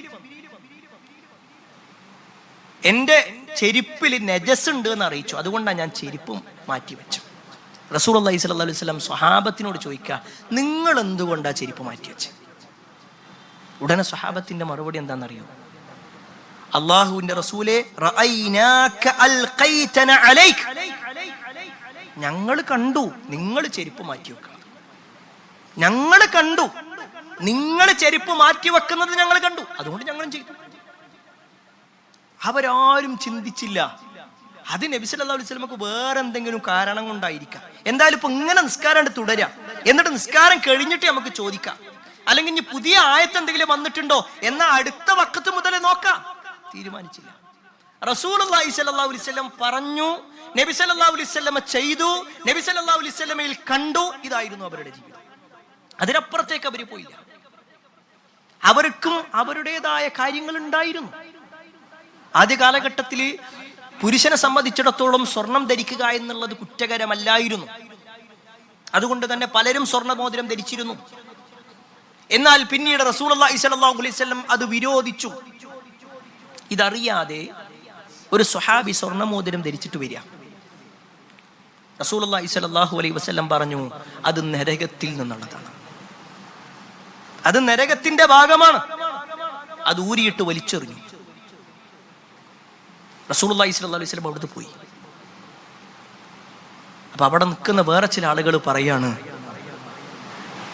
എൻ്റെ ചെരുപ്പിൽ നജസ് ഉണ്ട് എന്ന് അറിയിച്ചു, അതുകൊണ്ടാണ് ഞാൻ ചെരുപ്പും മാറ്റിവെച്ചു. റസൂലുള്ളാഹി സ്വല്ലല്ലാഹു അലൈഹി വസല്ലം സ്വഹാബത്തിനോട് ചോദിക്കുക, നിങ്ങൾ എന്തുകൊണ്ടാ ചെരുപ്പ് മാറ്റിവെച്ച്? ഉടനെ സ്വഹാബത്തിന്റെ മറുപടി എന്താണെന്നറിയോ? അള്ളാഹുവിന്റെ റസൂലേ, റഅയ്നാക അൽഖൈതന അലൈക, ഞങ്ങൾ കണ്ടു നിങ്ങൾ ചെരുപ്പ് മാറ്റി വെക്കുക. ഞങ്ങൾ കണ്ടു നിങ്ങൾ ചെരുപ്പ് മാറ്റി വെക്കുന്നത് ഞങ്ങൾ കണ്ടു, അതുകൊണ്ട് ഞങ്ങളും ചെയ്തു. അവരാരും ചിന്തിച്ചില്ല അത് നബി സല്ലല്ലാഹു അലൈഹി വസല്ലമക്ക് വേറെ എന്തെങ്കിലും കാരണം കൊണ്ടായിരിക്കാം. എന്തായാലും ഇപ്പൊ ഇങ്ങനെ നിസ്കാരം തുടരാം, എന്നിട്ട് നിസ്കാരം കഴിഞ്ഞിട്ട് നമുക്ക് ചോദിക്കാം. അല്ലെങ്കിൽ ഇനി പുതിയ ആയത്ത് എന്തെങ്കിലും വന്നിട്ടുണ്ടോ എന്നാ അടുത്ത വഖത്ത് മുതൽ നോക്കാം. തീരുമാനിച്ചില്ല. റസൂലുള്ളാഹി സ്വല്ലല്ലാഹു അലൈഹി വസല്ലം പറഞ്ഞു, നബി സല്ലല്ലാഹു അലൈഹി വസല്ലമ ചെയ്തു, നബി സല്ലല്ലാഹു അലൈഹി വസല്ലമയിൽ കണ്ടു. ഇതായിരുന്നു അവരുടെ ജീവിതം. അതിനപ്പുറത്തേക്ക് അവർ പോയില്ല. അവർക്കും അവരുടേതായ കാര്യങ്ങൾ ഉണ്ടായിരുന്നു. ആദ്യ കാലഘട്ടത്തിൽ പുരുഷനെ സംബന്ധിച്ചിടത്തോളം സ്വർണം ധരിക്കുക എന്നുള്ളത് കുറ്റകരമല്ലായിരുന്നു. അതുകൊണ്ട് തന്നെ പലരും സ്വർണ്ണമോതിരം ധരിച്ചിരുന്നു. എന്നാൽ പിന്നീട് റസൂലുള്ളാഹി സ്വല്ലല്ലാഹു അലൈഹി വസല്ലം അത് വിരോധിച്ചു. ഇതറിയാതെ ഒരു സ്വഹാബി സ്വർണ്ണമോതിരം ധരിച്ചിട്ട് വരിക. റസൂലുള്ളാഹി സ്വല്ലല്ലാഹു അലൈഹി വസല്ലം പറഞ്ഞു, അത് നരകത്തിൽ നിന്നുള്ളതാണ്, അത് നരകത്തിന്റെ ഭാഗമാണ്. അത് ഊരിയിട്ട് വലിച്ചെറിഞ്ഞു. റസൂലുള്ളാഹി സ്വല്ലല്ലാഹു അലൈഹി വസല്ലം അവിടുന്ന് പോയി. അപ്പൊ അവിടെ നിൽക്കുന്ന വേറെ ചില ആളുകൾ പറയാണ്,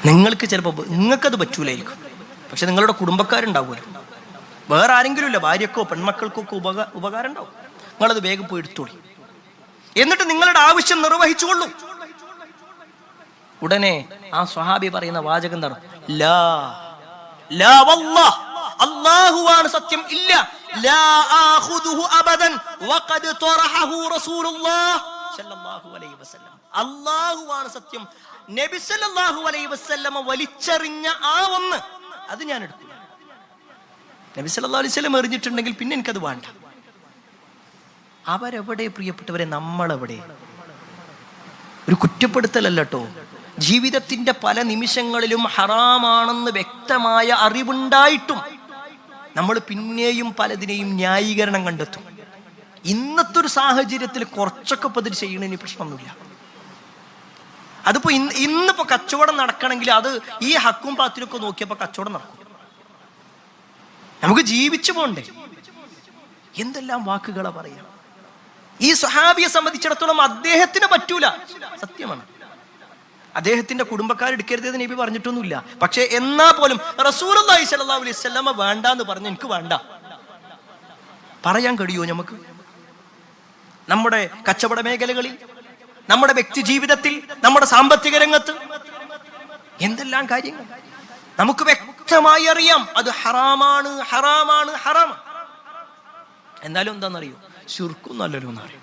നിങ്ങൾക്ക് ചിലപ്പോൾ നിങ്ങൾക്കത് പറ്റൂലായിരിക്കും, പക്ഷെ നിങ്ങളുടെ കുടുംബക്കാരുണ്ടാവുമല്ലോ, വേറെ ആരെങ്കിലും ഇല്ല, ഭാര്യക്കോ പെൺമക്കൾക്കോ ഉപകാരം ഉണ്ടാവും, നിങ്ങളത് വേഗം പോയി എടുത്തോളി, എന്നിട്ട് നിങ്ങളുടെ ആവശ്യം നിർവഹിച്ചുകൊള്ളൂ. ഉടനെ ആ സ്വഹാബി പറയുന്ന വാചകം എന്താണ്? ലാ ലാ വല്ലാഹ്, അല്ലാഹുവാണ് സത്യം, ഇല്ല, ലാ ആഖുദുഹു അബദൻ വഖദ് തറഹഹു റസൂലുള്ളാഹി സ്വല്ലല്ലാഹു അലൈഹി വസല്ലം. അല്ലാഹുവാണ് സത്യം, നബി സല്ലല്ലാഹു അലൈഹി വസല്ലം വലിച്ചെറിഞ്ഞ ആ ഒന്ന് അത് ഞാൻ എടുക്കും. നബി സല്ലല്ലാഹു അലൈഹി വസല്ലം എറിഞ്ഞിട്ടുണ്ടെങ്കിൽ പിന്നെ എനിക്കത് വേണ്ട. അവരെവിടെ പ്രിയപ്പെട്ടവരെ? നമ്മളെവിടെ? ഒരു കുറ്റപ്പെടുത്തലല്ല കേട്ടോ. ജീവിതത്തിന്റെ പല നിമിഷങ്ങളിലും ഹറാമാണെന്ന് വ്യക്തമായ അറിവുണ്ടായിട്ടും നമ്മൾ പിന്നെയും പലതിനെയും ന്യായീകരണം കണ്ടെത്തും. ഇന്നത്തെ ഒരു സാഹചര്യത്തിൽ കുറച്ചൊക്കെ ഇപ്പൊ ഇത് ചെയ്യണതിന് പ്രശ്നമൊന്നുമില്ല. അതിപ്പോ ഇന്നിപ്പോ കച്ചവടം നടക്കണമെങ്കിൽ അത് ഈ ഹക്കും പാത്തിനൊക്കെ നോക്കിയപ്പോ കച്ചവടം നടക്കും. നമുക്ക് ജീവിച്ചു പോണ്ടേ? എന്തെല്ലാം വാക്കുകളാ പറയാ. ഈ സ്വഹാബിയെ സംബന്ധിച്ചിടത്തോളം അദ്ദേഹത്തിന് പറ്റൂല, സത്യമാണ്. അദ്ദേഹത്തിന്റെ കുടുംബക്കാരെടുക്കരുതെന്ന് നബി പറഞ്ഞിട്ടൊന്നുമില്ല. പക്ഷെ എന്നാ പോലും റസൂലുള്ളാഹി സ്വല്ലല്ലാഹു അലൈഹി വസല്ലമ വേണ്ടാന്ന് പറഞ്ഞു, എനിക്ക് വേണ്ട പറയാൻ കഴിയുമോ നമുക്ക്? നമ്മുടെ കച്ചവട മേഖലകളിൽ, നമ്മുടെ വ്യക്തി ജീവിതത്തിൽ, നമ്മുടെ സാമ്പത്തിക രംഗത്ത് എന്തെല്ലാം കാര്യങ്ങൾ നമുക്ക് വ്യക്തമായി അറിയാം. അത് ഹറാമാണ്, ഹറാമാണ്, ഹറാമാണ്. എന്നാലും എന്താണെന്നറിയോ? ശിർക്കും നല്ലല്ലോ എന്നറിയും.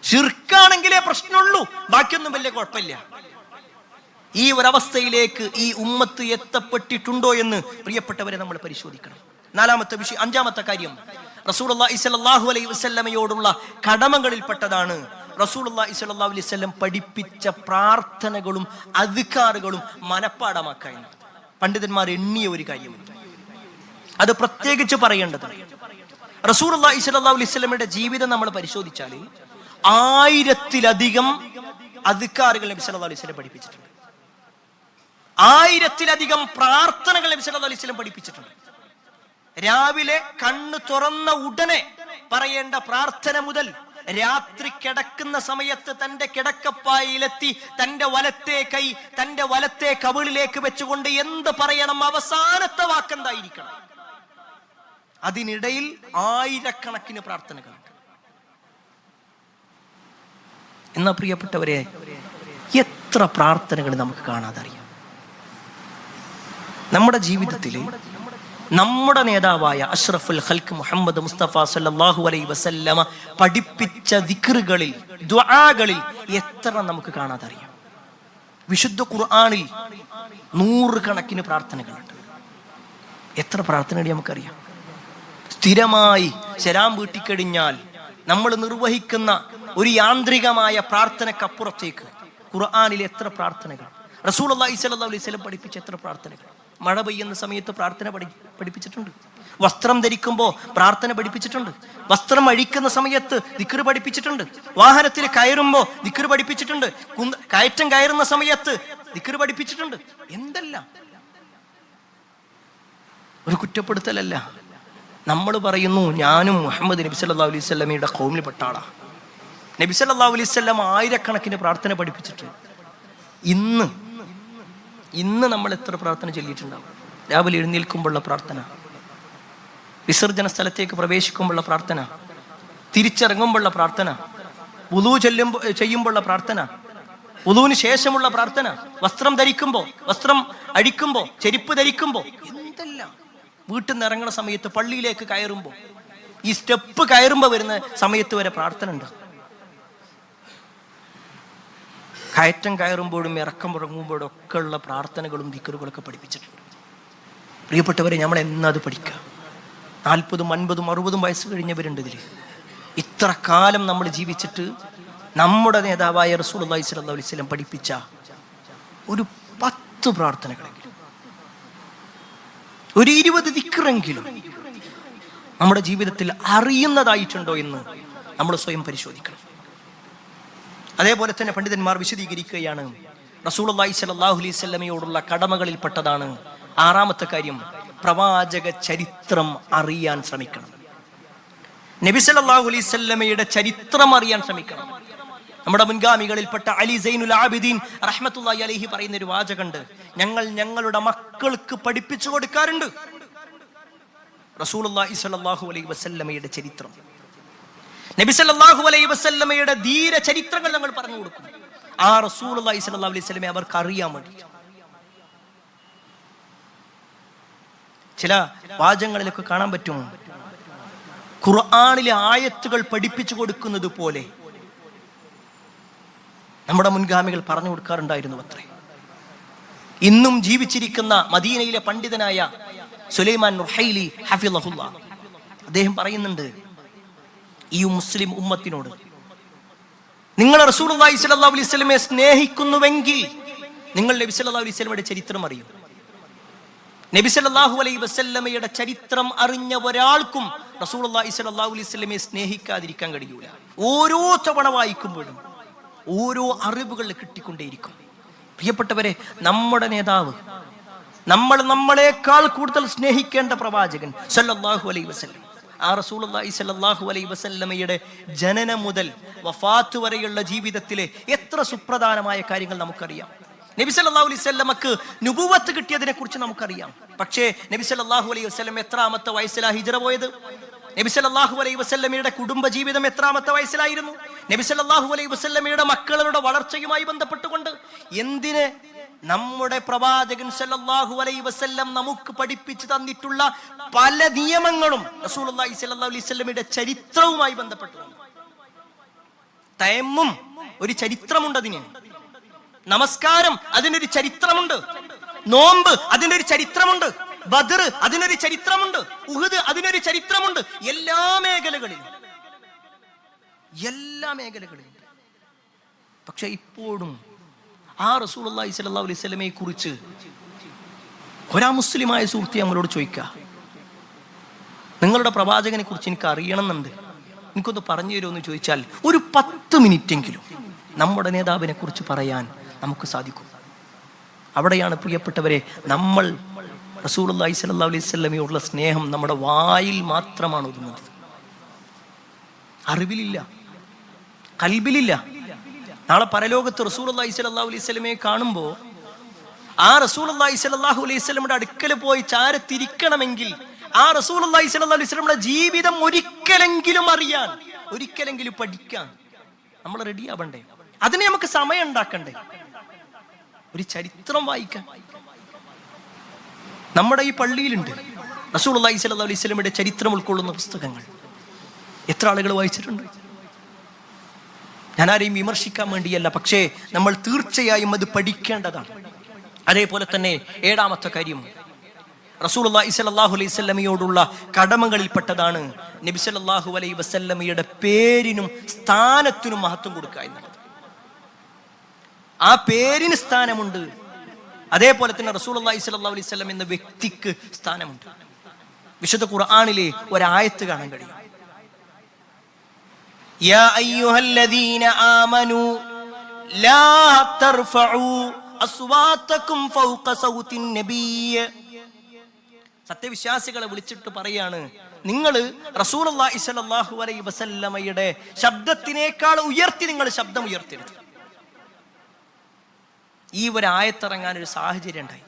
ശിർക്കാണെങ്കിലേ പ്രശ്നമുള്ളൂ, ബാക്കിയൊന്നും വലിയ കുഴപ്പമില്ല. ഈ ഒരവസ്ഥയിലേക്ക് ഈ ഉമ്മത്ത് എത്തപ്പെട്ടിട്ടുണ്ടോ എന്ന് പ്രിയപ്പെട്ടവരെ നമ്മൾ പരിശോധിക്കണം. അഞ്ചാമത്തെ കാര്യം, റസൂലുള്ളാഹി സ്വല്ലല്ലാഹു അലൈഹി വസല്ലമയോടുള്ള കടമകളിൽപ്പെട്ടതാണ് റസൂലുള്ളാഹി സ്വല്ലല്ലാഹു അലൈഹി വസല്ലം പഠിപ്പിച്ച പ്രാർത്ഥനകളും അദ്കാറുകളും മനപ്പാഠമാക്കുക എന്നത്. പണ്ഡിതന്മാർ എണ്ണിയ ഒരു കാര്യമുണ്ട്, അത് പ്രത്യേകിച്ച് പറയേണ്ടത്. റസൂലുള്ളാഹി സ്വല്ലല്ലാഹു അലൈഹി വസല്ലമയുടെ ജീവിതം നമ്മൾ പരിശോധിച്ചാൽ 1000-ലധികം അദ്കാറുകൾ നബി സല്ലല്ലാഹു അലൈഹി വസല്ലം പഠിപ്പിച്ചിട്ടുണ്ട്. 1000-ലധികം പ്രാർത്ഥനകൾ നബി സല്ലല്ലാഹു അലൈഹി വസല്ലം പഠിപ്പിച്ചിട്ടുണ്ട്. രാവിലെ കണ്ണു തുറന്ന ഉടനെ പറയേണ്ട പ്രാർത്ഥന മുതൽ രാത്രി കിടക്കുന്ന സമയത്ത് തന്റെ കിടക്കപ്പായിലെത്തി തന്റെ വലത്തെ കൈ തന്റെ വലത്തെ കവിളിലേക്ക് വെച്ചുകൊണ്ട് എന്ത് പറയണം, അവസാനത്തെ വാക്കെന്തായിരിക്കണം, അതിനിടയിൽ 1000-കണക്കിന് പ്രാർത്ഥനകളുണ്ട്. എന്നാ പ്രിയപ്പെട്ടവരെ, എത്ര പ്രാർത്ഥനകൾ നമുക്ക് കാണാതറിയാം. നമ്മുടെ ജീവിതത്തിൽ നമ്മുടെ നേതാവായ അഷ്റഫുൽ ഖൽഖ് മുഹമ്മദ് മുസ്തഫ സല്ലല്ലാഹു അലൈഹി വസല്ലമ പഠിപ്പിച്ച ദിക്റുകളിൽ, ദുആകളിൽ എത്ര നമുക്ക് കാണാതറിയാം. വിശുദ്ധ ഖുർആനിൽ 100-കണക്കിന് പ്രാർത്ഥനകളുണ്ട്. എത്ര പ്രാർത്ഥനകൾ നമുക്കറിയാം. സ്ഥിരമായി സലാം വീട്ടിക്കഴിഞ്ഞാൽ നമ്മൾ നിർവഹിക്കുന്ന ഒരു യാന്ത്രികമായ പ്രാർത്ഥനക്കപ്പുറത്തേക്ക് ഖുർആനിൽ എത്ര പ്രാർത്ഥനകൾ, റസൂലുള്ളാഹി സ്വല്ലല്ലാഹു അലൈഹി വസല്ലം പഠിപ്പിച്ച എത്ര പ്രാർത്ഥനകൾ. മഴ പെയ്യുന്ന സമയത്ത് പ്രാർത്ഥന പഠിപ്പിച്ചിട്ടുണ്ട്. വസ്ത്രം ധരിക്കുമ്പോൾ പ്രാർത്ഥന പഠിപ്പിച്ചിട്ടുണ്ട്. വസ്ത്രം അഴിക്കുന്ന സമയത്ത് ദിക്റ് പഠിപ്പിച്ചിട്ടുണ്ട്. വാഹനത്തിൽ കയറുമ്പോൾ ദിക്റ് പഠിപ്പിച്ചിട്ടുണ്ട്. കയറ്റം കയറുന്ന സമയത്ത് ദിക്റ് പഠിപ്പിച്ചിട്ടുണ്ട്. എന്തെല്ലാം! ഒരു കുറ്റപ്പെടുത്തലല്ല. നമ്മൾ പറയുന്നു ഞാനും മുഹമ്മദ് നബി സല്ലല്ലാഹു അലൈഹി വസല്ലമയുടെ ഖൗമിൽപ്പെട്ട ആളാ. നബി സല്ലല്ലാഹു അലൈഹി വസല്ലം ആയിരക്കണക്കിന് പ്രാർത്ഥന പഠിപ്പിച്ചിട്ടുണ്ട്. ഇന്ന് നമ്മൾ എത്ര പ്രാർത്ഥന ചൊല്ലിയിട്ടുണ്ടാവും? രാവിലെ എഴുന്നേൽക്കുമ്പോഴുള്ള പ്രാർത്ഥന, വിസർജന സ്ഥലത്തേക്ക് പ്രവേശിക്കുമ്പോഴുള്ള പ്രാർത്ഥന, തിരിച്ചിറങ്ങുമ്പോഴുള്ള പ്രാർത്ഥന, വുളൂ ചെയ്യുമ്പോഴുള്ള പ്രാർത്ഥന, വുളൂവിന് ശേഷമുള്ള പ്രാർത്ഥന, വസ്ത്രം ധരിക്കുമ്പോൾ, വസ്ത്രം അഴിക്കുമ്പോൾ, ചെരുപ്പ് ധരിക്കുമ്പോൾ, എന്തെല്ലാം! വീട്ടിൽ നിന്ന് ഇറങ്ങുന്ന സമയത്ത്, പള്ളിയിലേക്ക് കയറുമ്പോൾ, ഈ സ്റ്റെപ്പ് കയറുമ്പോൾ വരുന്ന സമയത്ത് വരെ പ്രാർത്ഥന ഉണ്ട്. കയറ്റം കയറുമ്പോഴും ഇറക്കം ഇറങ്ങുമ്പോഴും ഒക്കെ ഉള്ള പ്രാർത്ഥനകളും ദിക്റുകളൊക്കെ പഠിപ്പിച്ചിട്ടുണ്ട്. പ്രിയപ്പെട്ടവരെ, നമ്മൾ എന്നത് പഠിക്കുക? 40, 50, 60 വയസ്സ് കഴിഞ്ഞവരുണ്ട് ഇതിൽ. ഇത്ര കാലം നമ്മൾ ജീവിച്ചിട്ട് നമ്മുടെ നേതാവായ റസൂലുള്ളാഹി സ്വല്ലല്ലാഹു അലൈഹി വസല്ലം പഠിപ്പിച്ച ഒരു 10 പ്രാർത്ഥനകളെങ്കിലും, ഒരു 20 ദിക്റെങ്കിലും നമ്മുടെ ജീവിതത്തിൽ അറിയുന്നതായിട്ടുണ്ടോ എന്ന് നമ്മൾ സ്വയം പരിശോധിക്കണം. അതേപോലെ തന്നെ പണ്ഡിതന്മാർ വിശദീകരിക്കുകയാണ്, റസൂലുള്ളാഹി സ്വല്ലല്ലാഹു അലൈഹി വസല്ലമയോടുള്ള കടമകളിൽപ്പെട്ടതാണ് 6ാമത്തെ കാര്യം, പ്രവാചക ചരിത്രം അറിയാൻ ശ്രമിക്കണം. നബി സല്ലല്ലാഹു അലൈഹി വസല്ലമയുടെ ചരിത്രം അറിയാൻ ശ്രമിക്കണം. നമ്മുടെ മുൻഗാമികളിൽപ്പെട്ട അലി സൈനുൽ ആബിദീൻ റഹ്മത്തുള്ളാഹി അലൈഹി പറയുന്ന ഒരു വാചകമുണ്ട്, ഞങ്ങൾ ഞങ്ങളുടെ മക്കൾക്ക് പഠിപ്പിച്ചു കൊടുക്കാറുണ്ട് റസൂലുള്ളാഹി സ്വല്ലല്ലാഹു അലൈഹി വസല്ലമയുടെ ചരിത്രം. നബി സല്ലല്ലാഹു അലൈഹി വസല്ലമയുടെ ധീര ചരിത്രങ്ങൾ ഞങ്ങൾ പറഞ്ഞു കൊടുക്കും. ആ റസൂലുള്ളാഹി സ്വല്ലല്ലാഹു അലൈഹി വസല്ലമയെ അവർക്ക് അറിയാൻ വേണ്ടി. ചില വാചകങ്ങളിലൊക്കെ കാണാൻ പറ്റും, ഖുർആനിലെ ആയത്തുകൾ പഠിപ്പിച്ചു കൊടുക്കുന്നത് പോലെ നമ്മുടെ മുൻഗാമികൾ പറഞ്ഞു കൊടുക്കാറുണ്ടായിരുന്നു അത്രേ. ഇന്നും ജീവിച്ചിരിക്കുന്ന മദീനയിലെ പണ്ഡിതനായ സുലൈമാൻ റുഹൈലി ഹഫിളഹുല്ലാ, അദ്ദേഹം പറയുന്നുണ്ട് ഈ മുസ്ലിം ഉമ്മത്തിനോട്, നിങ്ങൾ റസൂലുള്ളാഹി സ്വല്ലല്ലാഹു അലൈഹി വസല്ലമയെ സ്നേഹിക്കുന്നുവെങ്കിൽ നിങ്ങൾ നബി സല്ലല്ലാഹു അലൈഹി വസല്ലമയുടെ ചരിത്രം അറിയും. നബി സല്ലല്ലാഹു അലൈഹി വസല്ലമയുടെ ചരിത്രം അറിഞ്ഞ ഒരാൾക്കും റസൂലുള്ളാഹി സ്വല്ലല്ലാഹു അലൈഹി വസല്ലമയെ സ്നേഹിക്കാതിരിക്കാൻ കഴിയൂല. ഓരോ തവണ വായിക്കുമ്പോഴും ഓരോ അറിവുകൾ കിട്ടിക്കൊണ്ടേയിരിക്കും. പ്രിയപ്പെട്ടവരെ, നമ്മുടെ നേതാവ്, നമ്മളെക്കാൾ കൂടുതൽ സ്നേഹിക്കേണ്ട പ്രവാചകൻ സല്ലല്ലാഹു അലൈഹി വസല്ലം, ആ റസൂലുള്ളാഹി സ്വല്ലല്ലാഹു അലൈഹി വസല്ലമയുടെ ജനനം മുതൽ വഫാത്ത് വരെയുള്ള ജീവിതത്തിലെ എത്ര സുപ്രധാനമായ കാര്യങ്ങൾ നമുക്കറിയാം. നബി സല്ലല്ലാഹു അലൈഹി വസല്ലമക്ക് നുബുവത്ത് കിട്ടിയതിനെ കുറിച്ച് നമുക്കറിയാം. പക്ഷേ നബി സല്ലല്ലാഹു അലൈഹി വസല്ലം എത്രാമത്തെ വയസ്സിലാണ് ഹിജ്റ പോയത്? നബി സല്ലല്ലാഹു അലൈഹി വസല്ലമയുടെ കുടുംബ ജീവിതം എത്രാമത്തെ വയസ്സിലായിരുന്നു? നബി സല്ലല്ലാഹു അലൈഹി വസല്ലമയുടെ മക്കളുടെ വളർച്ചയുമായി ബന്ധപ്പെട്ടുകൊണ്ട് എന്തിന് നമ്മുടെ പ്രവാചകൻ സല്ലല്ലാഹു അലൈഹി വസല്ലം നമുക്ക് പഠിപ്പിച്ചു തന്നിട്ടുള്ള പല നിയമങ്ങളും റസൂലുള്ളാഹി സ്വല്ലല്ലാഹു അലൈഹി വസല്ലമയുടെ ചരിത്രവുമായി ബന്ധപ്പെട്ടുകൊണ്ട്. തയമ്മും ഒരു ചരിത്രമുണ്ട് അതിന്, നമസ്കാരം അതിനൊരു ചരിത്രമുണ്ട്, നോമ്പ് അതിനൊരു ചരിത്രമുണ്ട്, ബദർ അതിനൊരു ചരിത്രമുണ്ട്, ഉഹദ് അതിനൊരു ചരിത്രമുണ്ട്. എല്ലാ മേഖലകളിലും. പക്ഷെ ഇപ്പോഴും ആ റസൂലുള്ളാഹി സ്വല്ലല്ലാഹു അലൈഹി വസല്ലമയെ കുറിച്ച് ഒരാ മുസ്ലിമായ സുഹൃത്തി നമ്മളോട് ചോദിക്കുക, നിങ്ങളുടെ പ്രവാചകനെ കുറിച്ച് എനിക്ക് അറിയണമെന്നുണ്ട്, എനിക്കൊന്ന് പറഞ്ഞു തരുമോ എന്ന് ചോദിച്ചാൽ ഒരു 10 മിനിറ്റെങ്കിലും നമ്മുടെ നേതാവിനെ കുറിച്ച് പറയാൻ നമുക്ക് സാധിക്കും. അവിടെയാണ് പ്രിയപ്പെട്ടവരെ നമ്മൾ റസൂലുള്ളാഹി സ്വല്ലല്ലാഹു അലൈഹി വസല്ലമയോടുള്ള സ്നേഹം നമ്മുടെ വായിൽ മാത്രമാണ് ഒതുങ്ങുന്നത്, അറിവിലില്ല, ഖൽബിലില്ല. നാളെ പരലോകത്ത് റസൂലുള്ളാഹി സ്വല്ലല്ലാഹു അലൈഹി വസല്ലമയെ കാണുമ്പോൾ ആ റസൂലുള്ളാഹി സ്വല്ലല്ലാഹു അലൈഹി വസല്ലമയുടെ അടുക്കൽ പോയി ചാരത്തിരിക്കണമെങ്കിൽ ആ റസൂലുള്ളാഹി സ്വല്ലല്ലാഹു അലൈഹി വസല്ലമയുടെ ജീവിതം ഒരിക്കലെങ്കിലും അറിയാൻ, ഒരിക്കലെങ്കിലും പഠിക്കാൻ നമ്മൾ റെഡിയാവണ്ടേ? അതിന് നമുക്ക് സമയം ഉണ്ടാക്കണ്ടേ? ഒരു ചരിത്രം വായിക്കാൻ നമ്മുടെ ഈ പള്ളിയിലുണ്ട് റസൂലുള്ളാഹി സ്വല്ലല്ലാഹു അലൈഹി വസല്ലമയുടെ ചരിത്രം ഉൾക്കൊള്ളുന്ന പുസ്തകങ്ങൾ. എത്ര ആളുകൾ വായിച്ചിട്ടുണ്ട്? ഞാൻ ആരെയും വിമർശിക്കാൻ വേണ്ടിയല്ല, പക്ഷേ നമ്മൾ തീർച്ചയായും അത് പഠിക്കേണ്ടതാണ്. അതേപോലെ തന്നെ 7ാമത്തെ കാര്യം, റസൂലുള്ളാഹി സ്വല്ലല്ലാഹു അലൈഹി വസല്ലമയോടുള്ള കടമകളിൽപ്പെട്ടതാണ് നബി സല്ലല്ലാഹു അലൈഹി വസല്ലമയുടെ പേരിനും സ്ഥാനത്തിനും മഹത്വം കൊടുക്കുക എന്നുള്ളത്. ആ പേരിന് സ്ഥാനമുണ്ട്, അതേപോലെ തന്നെ റസൂലുള്ളാഹി സ്വല്ലല്ലാഹു അലൈഹി വസല്ലം എന്ന വ്യക്തിക്ക് സ്ഥാനമുണ്ട്. വിശുദ്ധ ഖുർആനിലെ ഒരായത്ത് കാണാൻ കഴിയും. യാ അയ്യുഹല്ലദീന ആമനൂ ലാ തർഫഉ അസ്വാതകും ഫൗക സൗതിൻ നബിയ്യ്. സത്യവിശ്വാസികളെ വിളിച്ചിട്ട് പറയാണ്, നിങ്ങൾ റസൂലുള്ളാഹി സ്വല്ലല്ലാഹു അലൈഹി വസല്ലമയുടെ ശബ്ദത്തിനേക്കാൾ ഉയർത്തി നിങ്ങൾ ശബ്ദം ഉയർത്തരുത്. ഈ ഒരു ആയത്തിറങ്ങാൻ ഒരു സാഹചര്യം ഉണ്ടായി.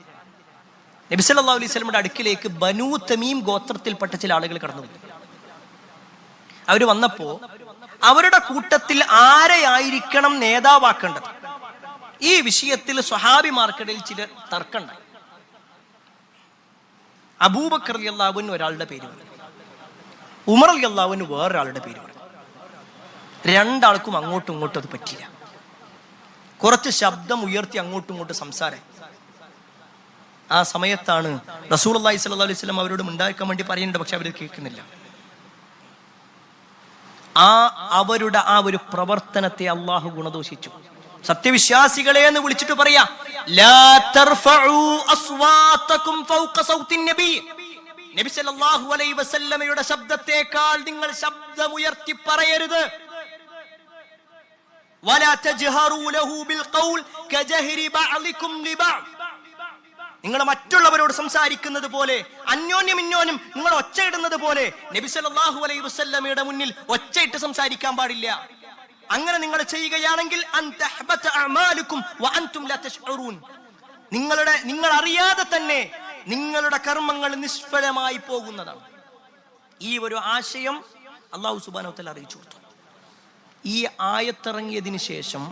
നബി സല്ലല്ലാഹു അലൈഹി വസല്ലമയുടെ അടുക്കിലേക്ക് ബനൂ തമീം ഗോത്രത്തിൽപ്പെട്ട ചില ആളുകൾ കടന്നു വന്നു. അവര് വന്നപ്പോ അവരുടെ കൂട്ടത്തിൽ ആരെയായിരിക്കണം നേതാവാക്കേണ്ടത്, ഈ വിഷയത്തിൽ സ്വഹാബിമാർക്കിടയിൽ ചില തർക്കമുണ്ടായി. അബൂബക്കർ റളിയല്ലാഹു അൻഹു ഒരാളുടെ പേര് പറഞ്ഞു, ഉമർ റളിയല്ലാഹു അൻഹു വേറൊരാളുടെ പേര് പറഞ്ഞു. രണ്ടാൾക്കും അങ്ങോട്ടും ഇങ്ങോട്ടും അത് പറ്റില്ല. കുറച്ച് ശബ്ദം ഉയർത്തി അങ്ങോട്ടും ഇങ്ങോട്ടും സംസാരം. ആ സമയത്താണ് റസൂലുള്ളാഹി സ്വല്ലല്ലാഹു അലൈഹി വസല്ലം അവരോട് ഉണ്ടാക്കാൻ വേണ്ടി പറയുന്നുണ്ട്, പക്ഷെ അവർ കേൾക്കുന്നില്ല. അവരുടെ ആ ഒരു പ്രവർത്തനത്തെ അള്ളാഹു ഗുണദോഷിച്ചു. സത്യവിശ്വാസികളെ എന്ന് വിളിച്ചിട്ട് പറയാ, ലാ തർഫഉ അസ്വാതകും ഫൗക സൗതിൻ നബി. നബി സല്ലല്ലാഹു അലൈഹി വസല്ലമയുടെ ശബ്ദത്തേക്കാൾ നിങ്ങൾ ശബ്ദം ഉയർത്തി പറയരുത്. വലാ തജ്ഹറു ലഹു ബിൽ ഖൗൽ കജഹരി ബഅലികും ലിബഅദ്. നിങ്ങൾ മറ്റുള്ളവരോട് സംസാരിക്കുന്നത് പോലെ, അന്യോന്യം നിങ്ങൾ ഒച്ചയിടുന്നത് പോലെ നബി സല്ലല്ലാഹു അലൈഹി വസല്ലമയുടെ മുന്നിൽ ഒച്ചയിട്ട് സംസാരിക്കാൻ പാടില്ല. അങ്ങനെ നിങ്ങൾ ചെയ്യുകയാണെങ്കിൽ നിങ്ങൾ അറിയാതെ തന്നെ നിങ്ങളുടെ കർമ്മങ്ങൾ നിഷ്ഫലമായി പോകുന്നതാണ്. ഈ ഒരു ആശയം അല്ലാഹു സുബ്ഹാനഹു വ തആല അറിയിച്ചു കൊടുത്തു. ഈ ആയത്തിറങ്ങിയതിനു ശേഷം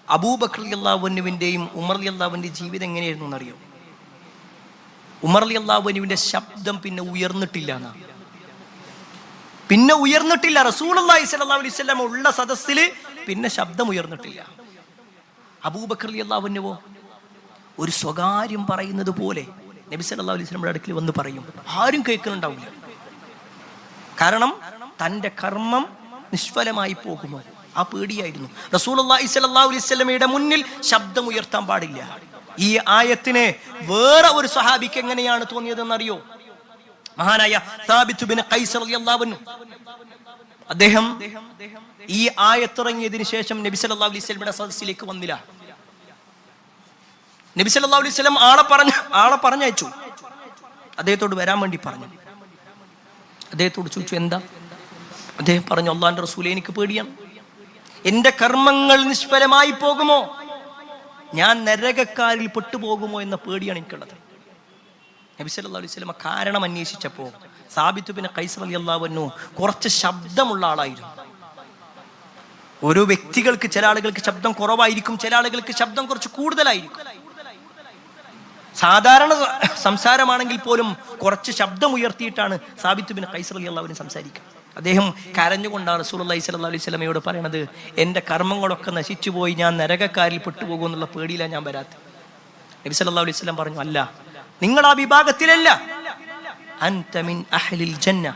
അബൂബക്കർ റളിയല്ലാഹു അൻഹുവിന്റെയും ഉമർ റളിയല്ലാഹു അൻഹുവിന്റെയും ജീവിതം എങ്ങനെയായിരുന്നു എന്നറിയോ? ഉമർ റളിയല്ലാഹു അൻഹുവിന്റെ ശബ്ദം പിന്നെ ഉയർന്നിട്ടില്ല. റസൂലുള്ളാഹി സ്വല്ലല്ലാഹു അലൈഹി വസല്ലം ഉള്ള സദസ്സിൽ പിന്നെ ശബ്ദം ഉയർന്നിട്ടില്ല. അബൂബക്കർ റളിയല്ലാഹു അൻഹു ഒരു സ്വകാര്യം പറയുന്നത് പോലെ നബി സല്ലല്ലാഹു അലൈഹി വസല്ലമയുടെ അടുക്കൽ വന്ന് പറയും. ആരും കേൾക്കുന്നുണ്ടാവില്ല. കാരണം തന്റെ കർമ്മം നിഷ്ഫലമായി പോകുമോ ആ പേടിയായിരുന്നു. റസൂലുള്ളാഹി സ്വല്ലല്ലാഹു അലൈഹി വസല്ലമയുടെ മുന്നിൽ ശബ്ദം ഉയർത്താൻ പാടില്ല. ഈ ആയത്തിനെ വേറെ ഒരു സ്വഹാബിക്ക് എങ്ങനെയാണ് തോന്നിയതെന്നറിയോ? മഹാനായ സാബിത്ത് ബിൻ ഖൈസ് റളിയല്ലാഹു അൻഹു, അദ്ദേഹം ഈ ആയത്തിറങ്ങിയതിനു ശേഷം നബി സല്ലല്ലാഹു അലൈഹി വസല്ലമയുടെ സദസ്സിലേക്ക് വന്നില്ല. നബി സല്ലല്ലാഹു അലൈഹി വസല്ലം ആളെ പറഞ്ഞയച്ചു. അദ്ദേഹത്തോട് വരാൻ വേണ്ടി പറഞ്ഞു. അദ്ദേഹത്തോട് ചോദിച്ചു, എന്താ? അദ്ദേഹം പറഞ്ഞു, അല്ലാഹുവിന്റെ റസൂലേ, എനിക്ക് പേടിയാണ്. എന്റെ കർമ്മങ്ങൾ നിഷ്ഫലമായി പോകുമോ, ഞാൻ നരകക്കാരിൽ പെട്ടുപോകുമോ എന്ന പേടിയാണ് എനിക്കുള്ളത്. നബി സല്ലല്ലാഹു അലൈഹി വസല്ലം കാരണം അന്വേഷിച്ചപ്പോൾ സാബിത്ത് ബിൻ ഖൈസ് റളിയല്ലാഹു അൻഹു കുറച്ച് ശബ്ദമുള്ള ആളായിരുന്നു. ഓരോ വ്യക്തികൾക്ക്, ചില ആളുകൾക്ക് ശബ്ദം കുറവായിരിക്കും, ചില ആളുകൾക്ക് ശബ്ദം കുറച്ച് കൂടുതലായിരിക്കും. സാധാരണ സംസാരമാണെങ്കിൽ പോലും കുറച്ച് ശബ്ദം ഉയർത്തിയിട്ടാണ് സാബിത്ത് ബിൻ ഖൈസ് റളിയല്ലാഹു അൻഹു സംസാരിക്കുക. അദ്ദേഹം കരഞ്ഞുകൊണ്ടാണ് റസൂലുള്ളാഹി സ്വല്ലല്ലാഹു അലൈഹി വസല്ലമയോട് പറയണത്, എൻ്റെ കർമ്മങ്ങളൊക്കെ നശിച്ചുപോയി, ഞാൻ നരകക്കാരിൽ പെട്ടുപോകും എന്നുള്ള പേടിയിലാണ് ഞാൻ വരാത്തത്. നബി സല്ലല്ലാഹു അലൈഹി വസല്ലം പറഞ്ഞു, അല്ല, നിങ്ങൾ ആ വിഭാഗത്തിലല്ല. അൻത മിൻ അഹ്ലിൽ ജന്ന,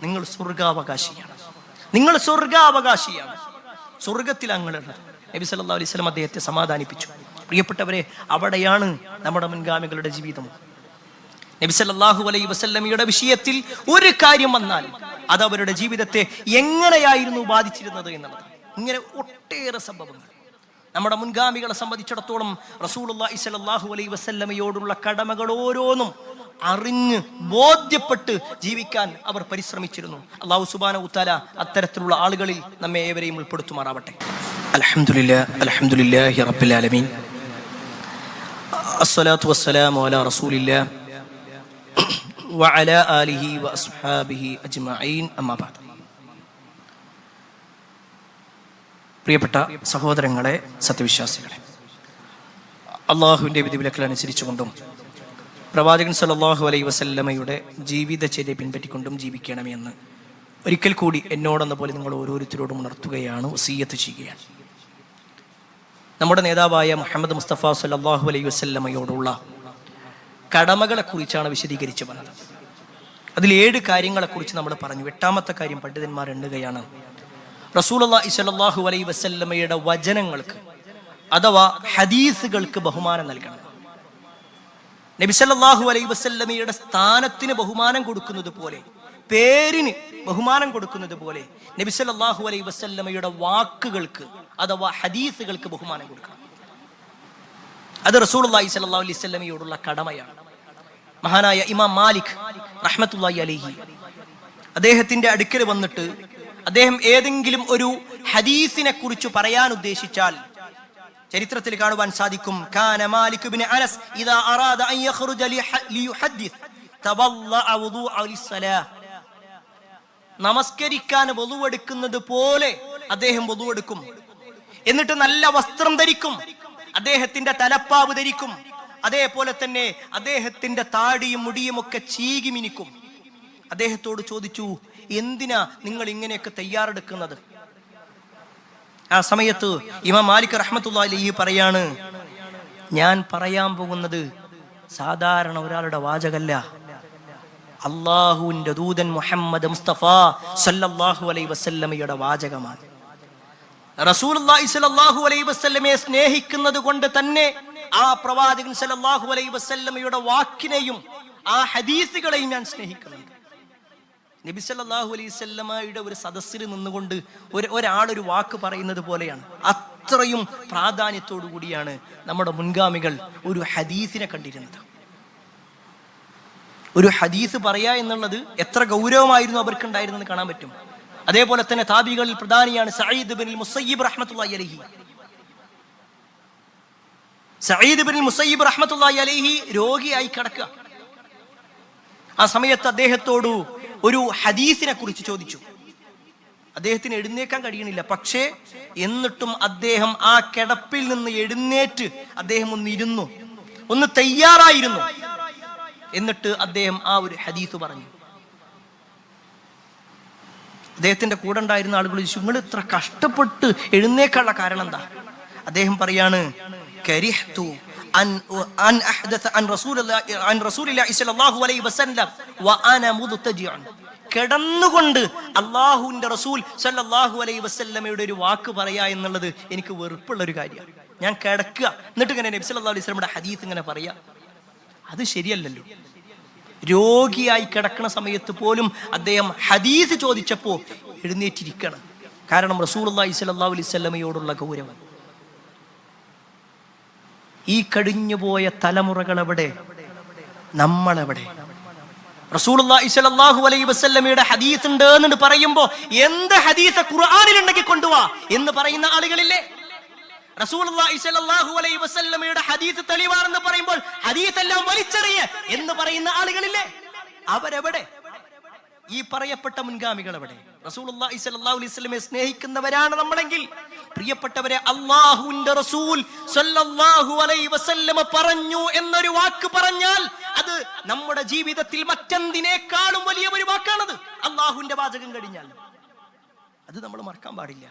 നിങ്ങൾ സ്വർഗ്ഗാവകാശിയാണ്, സ്വർഗ്ഗത്തിലാണ്. നബി സല്ലല്ലാഹു അലൈഹി വസല്ലം അദ്ദേഹത്തെ സമാധാനിപ്പിച്ചു. പ്രിയപ്പെട്ടവരെ, അവിടെയാണ് നമ്മുടെ മുൻഗാമികളുടെ ജീവിതം. നബി സല്ലല്ലാഹു അലൈഹി വസല്ലമയുടെ വിഷയത്തിൽ ഒരു കാര്യം വന്നാൽ അത് അവരുടെ ജീവിതത്തെ എങ്ങനെയായിരുന്നു ബാധിച്ചിരുന്നത് എന്നുള്ളത്. ഇങ്ങനെ ഒട്ടേറെ സംഭവങ്ങൾ നമ്മുടെ മുൻഗാമികളെ സംബന്ധിച്ചിടത്തോളം റസൂലുള്ളാഹി സ്വല്ലല്ലാഹു അലൈഹി വസല്ലമയോടുള്ള കടമകൾ ഓരോന്നും അറിഞ്ഞ് ബോധ്യപ്പെട്ട് ജീവിക്കാൻ അവർ പരിശ്രമിച്ചിരുന്നു. അല്ലാഹു സുബ്ഹാനഹു വ തആല അത്തരത്തിലുള്ള ആളുകളിൽ നമ്മെ ഏവരെയും ഉൾപ്പെടുത്തുമാറാവട്ടെ. അൽഹംദുലില്ലാഹി റബ്ബിൽ ആലമീൻ, അസ്സലാത്തു വസ്സലാമു അലാ റസൂലില്ലാഹ് വഅലാ ആലിഹി വഅസ്ഹാബിഹി അജ്മഈൻ, അമ്മാ ബഅദ്. പ്രിയപ്പെട്ട സഹോദരങ്ങളെ, സത്യവിശ്വാസികളെ, അള്ളാഹുവിൻ്റെ വിധിവിലക്കുകൾ അനുസരിച്ചുകൊണ്ടും പ്രവാചകൻ സല്ലല്ലാഹു അലൈഹി വസല്ലമയുടെ ജീവിതചര്യ പിൻപറ്റിക്കൊണ്ടും ജീവിക്കണമെന്ന് ഒരിക്കൽ കൂടി എന്നോടെന്ന പോലെ നിങ്ങൾ ഓരോരുത്തരോടും ഉണർത്തുകയാണ്, വസിയ്യത്ത് ചെയ്യുകയാണ്. നമ്മുടെ നേതാവായ മുഹമ്മദ് മുസ്തഫ സല്ലല്ലാഹു അലൈഹി വസല്ലമയോടുള്ള കടമകളെക്കുറിച്ചാണ് വിശദീകരിച്ചു പറഞ്ഞത്. അതിൽ 7 കാര്യങ്ങളെക്കുറിച്ച് നമ്മൾ പറഞ്ഞു. 8ാമത്തെ കാര്യം പണ്ഡിതന്മാർ എണ്ണുകയാണ്, റസൂലുള്ളാഹി സ്വല്ലല്ലാഹു അലൈഹി വസല്ലമയുടെ വചനങ്ങൾക്ക് അഥവാ ഹദീസുകൾക്ക് ബഹുമാനം നൽകണം. നബി സല്ലല്ലാഹു അലൈഹി വസല്ലമയുടെ സ്ഥാനത്തിന് ബഹുമാനം കൊടുക്കുന്നത് പോലെ, പേരിന് ബഹുമാനം കൊടുക്കുന്നത് പോലെ നബി സല്ലല്ലാഹു അലൈഹി വസല്ലമയുടെ വാക്കുകൾക്ക് അഥവാ ഹദീസുകൾക്ക് ബഹുമാനം കൊടുക്കണം. അത് റസൂലുള്ളാഹി സ്വല്ലല്ലാഹു അലൈഹി വസല്ലമയോടുള്ള കടമയാണ്. മഹാനായ ഇമാം മാലിക് റഹ്മത്തുള്ളാഹി അലൈഹി അദ്ദേഹത്തിന്റെ അടുക്കൽ വന്നിട്ട് അദ്ദേഹം ഏതെങ്കിലും ഒരു ഹദീസിനെ കുറിച്ച് പറയാൻ ഉദ്ദേശിച്ചാൽ ചരിത്രത്തിൽ കാണുവാൻ സാധിക്കും, കാന മാലിക് ഇബ്നു അനസ് ഇദാ അറാദ അൻ യഖ്റുജ ലിയുഹദ്ദിസ് തവല്ലഅ വുദൂഅ ലിസ്സലാഹ്. നമസ്കരിക്കാൻ വുദൂഎടുക്കുന്നത് പോലെ അദ്ദേഹം വുദൂഎടുക്കും. എന്നിട്ട് നല്ല വസ്ത്രം ധരിക്കും, അദ്ദേഹത്തിന്റെ തലപ്പാവ് ധരിക്കും, അതേപോലെ തന്നെ അദ്ദേഹത്തിന്റെ താടിയും മുടിയും ഒക്കെ ചീകി മിനിക്കും. അദ്ദേഹത്തോട് ചോദിച്ചു, എന്തിനാ നിങ്ങൾ ഇങ്ങനെയൊക്കെ തയ്യാറെടുക്കുന്നത്? ആ സമയത്ത് ഇമാം മാലിക് റഹ്മത്തുള്ളാഹി അലൈഹി പറയാണ്, ഞാൻ പറയാൻ പോകുന്നത് സാധാരണ ഒരാളുടെ വാചകല്ല, അള്ളാഹുവിന്റെ ദൂതൻ മുഹമ്മദ് മുസ്തഫ സല്ലല്ലാഹു അലൈഹി വസല്ലമയുടെ വാചകമാണ്. റസൂലുള്ളാഹി സ്വല്ലല്ലാഹു അലൈഹി വസല്ലമയെ സ്നേഹിക്കുന്നത് കൊണ്ട് തന്നെ ആ പ്രവാചകൻ സല്ലല്ലാഹു അലൈഹി വസല്ലമയുടെ വാക്കിനെയും ആ ഹദീസുകളെയും ഞാൻ സ്നേഹിക്കുന്നുണ്ട്. നബി സല്ലല്ലാഹു അലൈഹി വസല്ലമയുടെ ഒരു സദസ്സിൽ നിന്നുകൊണ്ട് ഒരാളൊരു വാക്ക് പറയുന്നത് പോലെയാണ്. അത്രയും പ്രാധാന്യത്തോടു കൂടിയാണ് നമ്മുടെ മുൻഗാമികൾ ഒരു ഹദീസിനെ കണ്ടിരുന്നത്. ഒരു ഹദീസ് പറയാ എന്നുള്ളത് എത്ര ഗൗരവമായിരുന്നു അവർക്കുണ്ടായിരുന്നെന്ന് കാണാൻ പറ്റും. അതേപോലെ തന്നെ താബികളിൽ പ്രധാനിയാണ് സഈദ് ഇബ്നുൽ മുസയ്യിബ് റഹ്മത്തുള്ളാഹി അലൈഹി. സഈദ് ഇബ്നുൽ മുസയ്യിബ് റഹ്മത്തുള്ളാഹി അലൈഹി രോഗിയായി കിടക്കുക. ആ സമയത്ത് അദ്ദേഹത്തോട് ഒരു ഹദീസിനെ കുറിച്ച് ചോദിച്ചു. അദ്ദേഹത്തിന് എഴുന്നേക്കാൻ കഴിയണില്ല. പക്ഷേ എന്നിട്ടും അദ്ദേഹം ആ കിടപ്പിൽ നിന്ന് എഴുന്നേറ്റ് അദ്ദേഹം ഒന്നിരുന്നു, ഒന്ന് തയ്യാറായിരുന്നു. എന്നിട്ട് അദ്ദേഹം ആ ഒരു ഹദീസ് പറഞ്ഞു. അദ്ദേഹത്തിന്റെ കൂടെ ഉണ്ടായിരുന്ന ആളുകൾ ചോദിച്ചു, നിങ്ങൾ ഇത്ര കഷ്ടപ്പെട്ട് എഴുന്നേക്കാനുള്ള കാരണം എന്താ? അദ്ദേഹം പറയാണ്, കരിഹ്തു അൻ അഹ്ദസ അൻ റസൂലില്ലാഹി സ്വല്ലല്ലാഹു അലൈഹി വസല്ലം വഅന മുദ്തജിഅൻ. കിടന്നുകൊണ്ട് അല്ലാഹുവിന്റെ റസൂൽ സ്വല്ലല്ലാഹു അലൈഹി വസല്ലമയുടെ ഒരു വാക്ക് പറയാ എന്നുള്ളത് എനിക്ക് വെറുപ്പുള്ള ഒരു കാര്യമാണ്. ഞാൻ കിടക്കുക എന്നിട്ട് ഇങ്ങനെ നബി സല്ലല്ലാഹു അലൈഹി വസല്ലമയുടെ ഹദീസ് ഇങ്ങനെ പറയാ, അത് ശരിയല്ലല്ലോ. രോഗിയായി കിടക്കുന്ന സമയത്ത് പോലും അദ്ദേഹം ഹദീസ് ചോദിച്ചപ്പോ എഴുന്നേറ്റിരിക്കണം. കാരണം റസൂലുള്ളാഹി സ്വല്ലല്ലാഹു അലൈഹി വസല്ലമയോടുള്ള ഗൗരവം. ഈ കഴിഞ്ഞുപോയ തലമുറകൾ എവിടെ? നമ്മളെവിടെ? റസൂലുള്ളാഹി സ്വല്ലല്ലാഹു അലൈഹി വസല്ലമയുടെ ഹദീസ് ഉണ്ട് എന്ന് പറയുമ്പോ എന്ത് ഹദീസ് ഖുർആനിൽ ഉണ്ടെങ്കിൽ കൊണ്ടുവാ എന്ന് പറയുന്ന ആളുകളില്ലേ? റസൂലുള്ളാഹി സ്വല്ലല്ലാഹു അലൈഹി വസല്ലമയുടെ ഹദീസ് തെളിവാണെന്ന് പറയുമ്പോൾ ഹദീസ് എല്ലാം വലിച്ചെറിയ എന്ന് പറയുന്ന ആളുകളില്ലേ? അവരെവിടെ? ഈ പറയപ്പെട്ട മുൻഗാമികൾ എവിടെ? റസൂലുള്ളാഹി സ്വല്ലല്ലാഹു അലൈഹി വസല്ലമയെ സ്നേഹിക്കുന്നവരാണ് നമ്മളെങ്കിൽ, പ്രിയപ്പെട്ടവരെ, അല്ലാഹുവിന്റെ റസൂൽ സ്വല്ലല്ലാഹു അലൈഹി വസല്ലമ പറഞ്ഞു എന്നൊരു വാക്ക് പറഞ്ഞാൽ അത് നമ്മുടെ ജീവിതത്തിൽ മറ്റെന്തിനേക്കാളും വലിയ ഒരു വാക്കാണത്. അല്ലാഹുവിന്റെ വാചകം കഴിഞ്ഞാൽ അത് നമ്മൾ മറക്കാൻ പാടില്ല.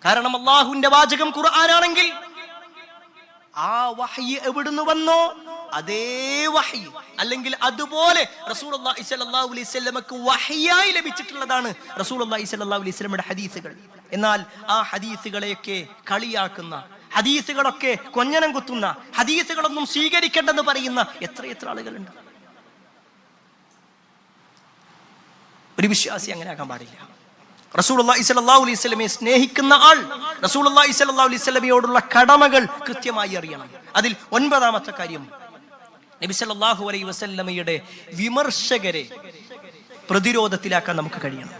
കാരണം അല്ലാഹുവിന്റെ വാചകം ഖുർആനാണെങ്കിൽ ആ വഹ്യ് എവിടുന്ന് വന്നോ അതേ വഹ്യ് അല്ലെങ്കിൽ അതുപോലെ റസൂലുള്ളാഹി സ്വല്ലല്ലാഹു അലൈഹി വസല്ലമക്ക് വഹ്യായി ലഭിച്ചിട്ടുള്ളതാണ് റസൂലുള്ളാഹി സ്വല്ലല്ലാഹു അലൈഹി വസല്ലമയുടെ ഹദീസുകൾ. എന്നാൽ ആ ഹദീസുകളെയൊക്കെ കളിയാക്കുന്ന, ഹദീസുകളൊക്കെ കൊഞ്ഞനം കുത്തുന്ന, ഹദീസുകളൊന്നും സ്വീകരിക്കേണ്ടെന്ന് പറയുന്ന എത്ര ആളുകളുണ്ട്. ഒരു വിശ്വാസി അങ്ങനെ ആകാൻ പാടില്ല. റസൂലുള്ളാഹി സ്വല്ലല്ലാഹു അലൈഹി വസല്ലമയെ സ്നേഹിക്കുന്ന ആൾ റസൂലുള്ളാഹി സ്വല്ലല്ലാഹു അലൈഹി വസല്ലമയോടുള്ള കടമകൾ കൃത്യമായി അറിയണം. അതിൽ 9ാമത്തെ കാര്യം, നബി സല്ലല്ലാഹു അലൈഹി വസല്ലമയുടെ വിമർശകരെ പ്രതിരോധത്തിലാക്കാൻ നമുക്ക് കഴിയണം.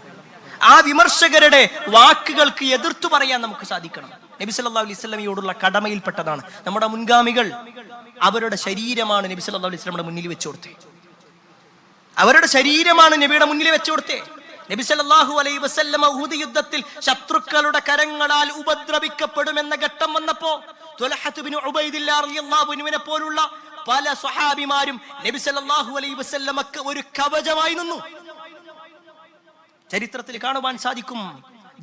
ആ വിമർശകരുടെ വാക്കുകൾക്ക് എതിർത്തു പറയാൻ നമുക്ക് സാധിക്കണം. നബി സല്ലല്ലാഹു അലൈഹി വസല്ലമയോടുള്ള കടമയിൽപ്പെട്ടതാണ്. നമ്മുടെ മുൻഗാമികൾ അവരുടെ ശരീരമാണ് നബി സല്ലല്ലാഹു അലൈഹി വസല്ലമയുടെ മുന്നിൽ വെച്ചു കൊടുത്തേ. അവരുടെ ശരീരമാണ് നബിയുടെ മുന്നിൽ വെച്ചു കൊടുത്തേ. നബി സല്ലല്ലാഹു അലൈഹി വസല്ലമ ഉഹുദ് യുദ്ധത്തിൽ ശത്രുക്കളുടെ കരങ്ങളാൽ ഉപദ്രവിക്കപ്പെടുമെന്ന ഘട്ടം വന്നപ്പോ തുൽഹത്ത് ബിൻ ഉബൈദില്ലാഹ് റളിയല്ലാഹു അൻഹുവിനെ പോലുള്ള പല സ്വഹാബിമാരും നബി സല്ലല്ലാഹു അലൈഹി വസല്ലമക്ക് ഒരു കവചമായി നിന്നു. ചരിത്രത്തിൽ കാണുവാൻ സാധിക്കും.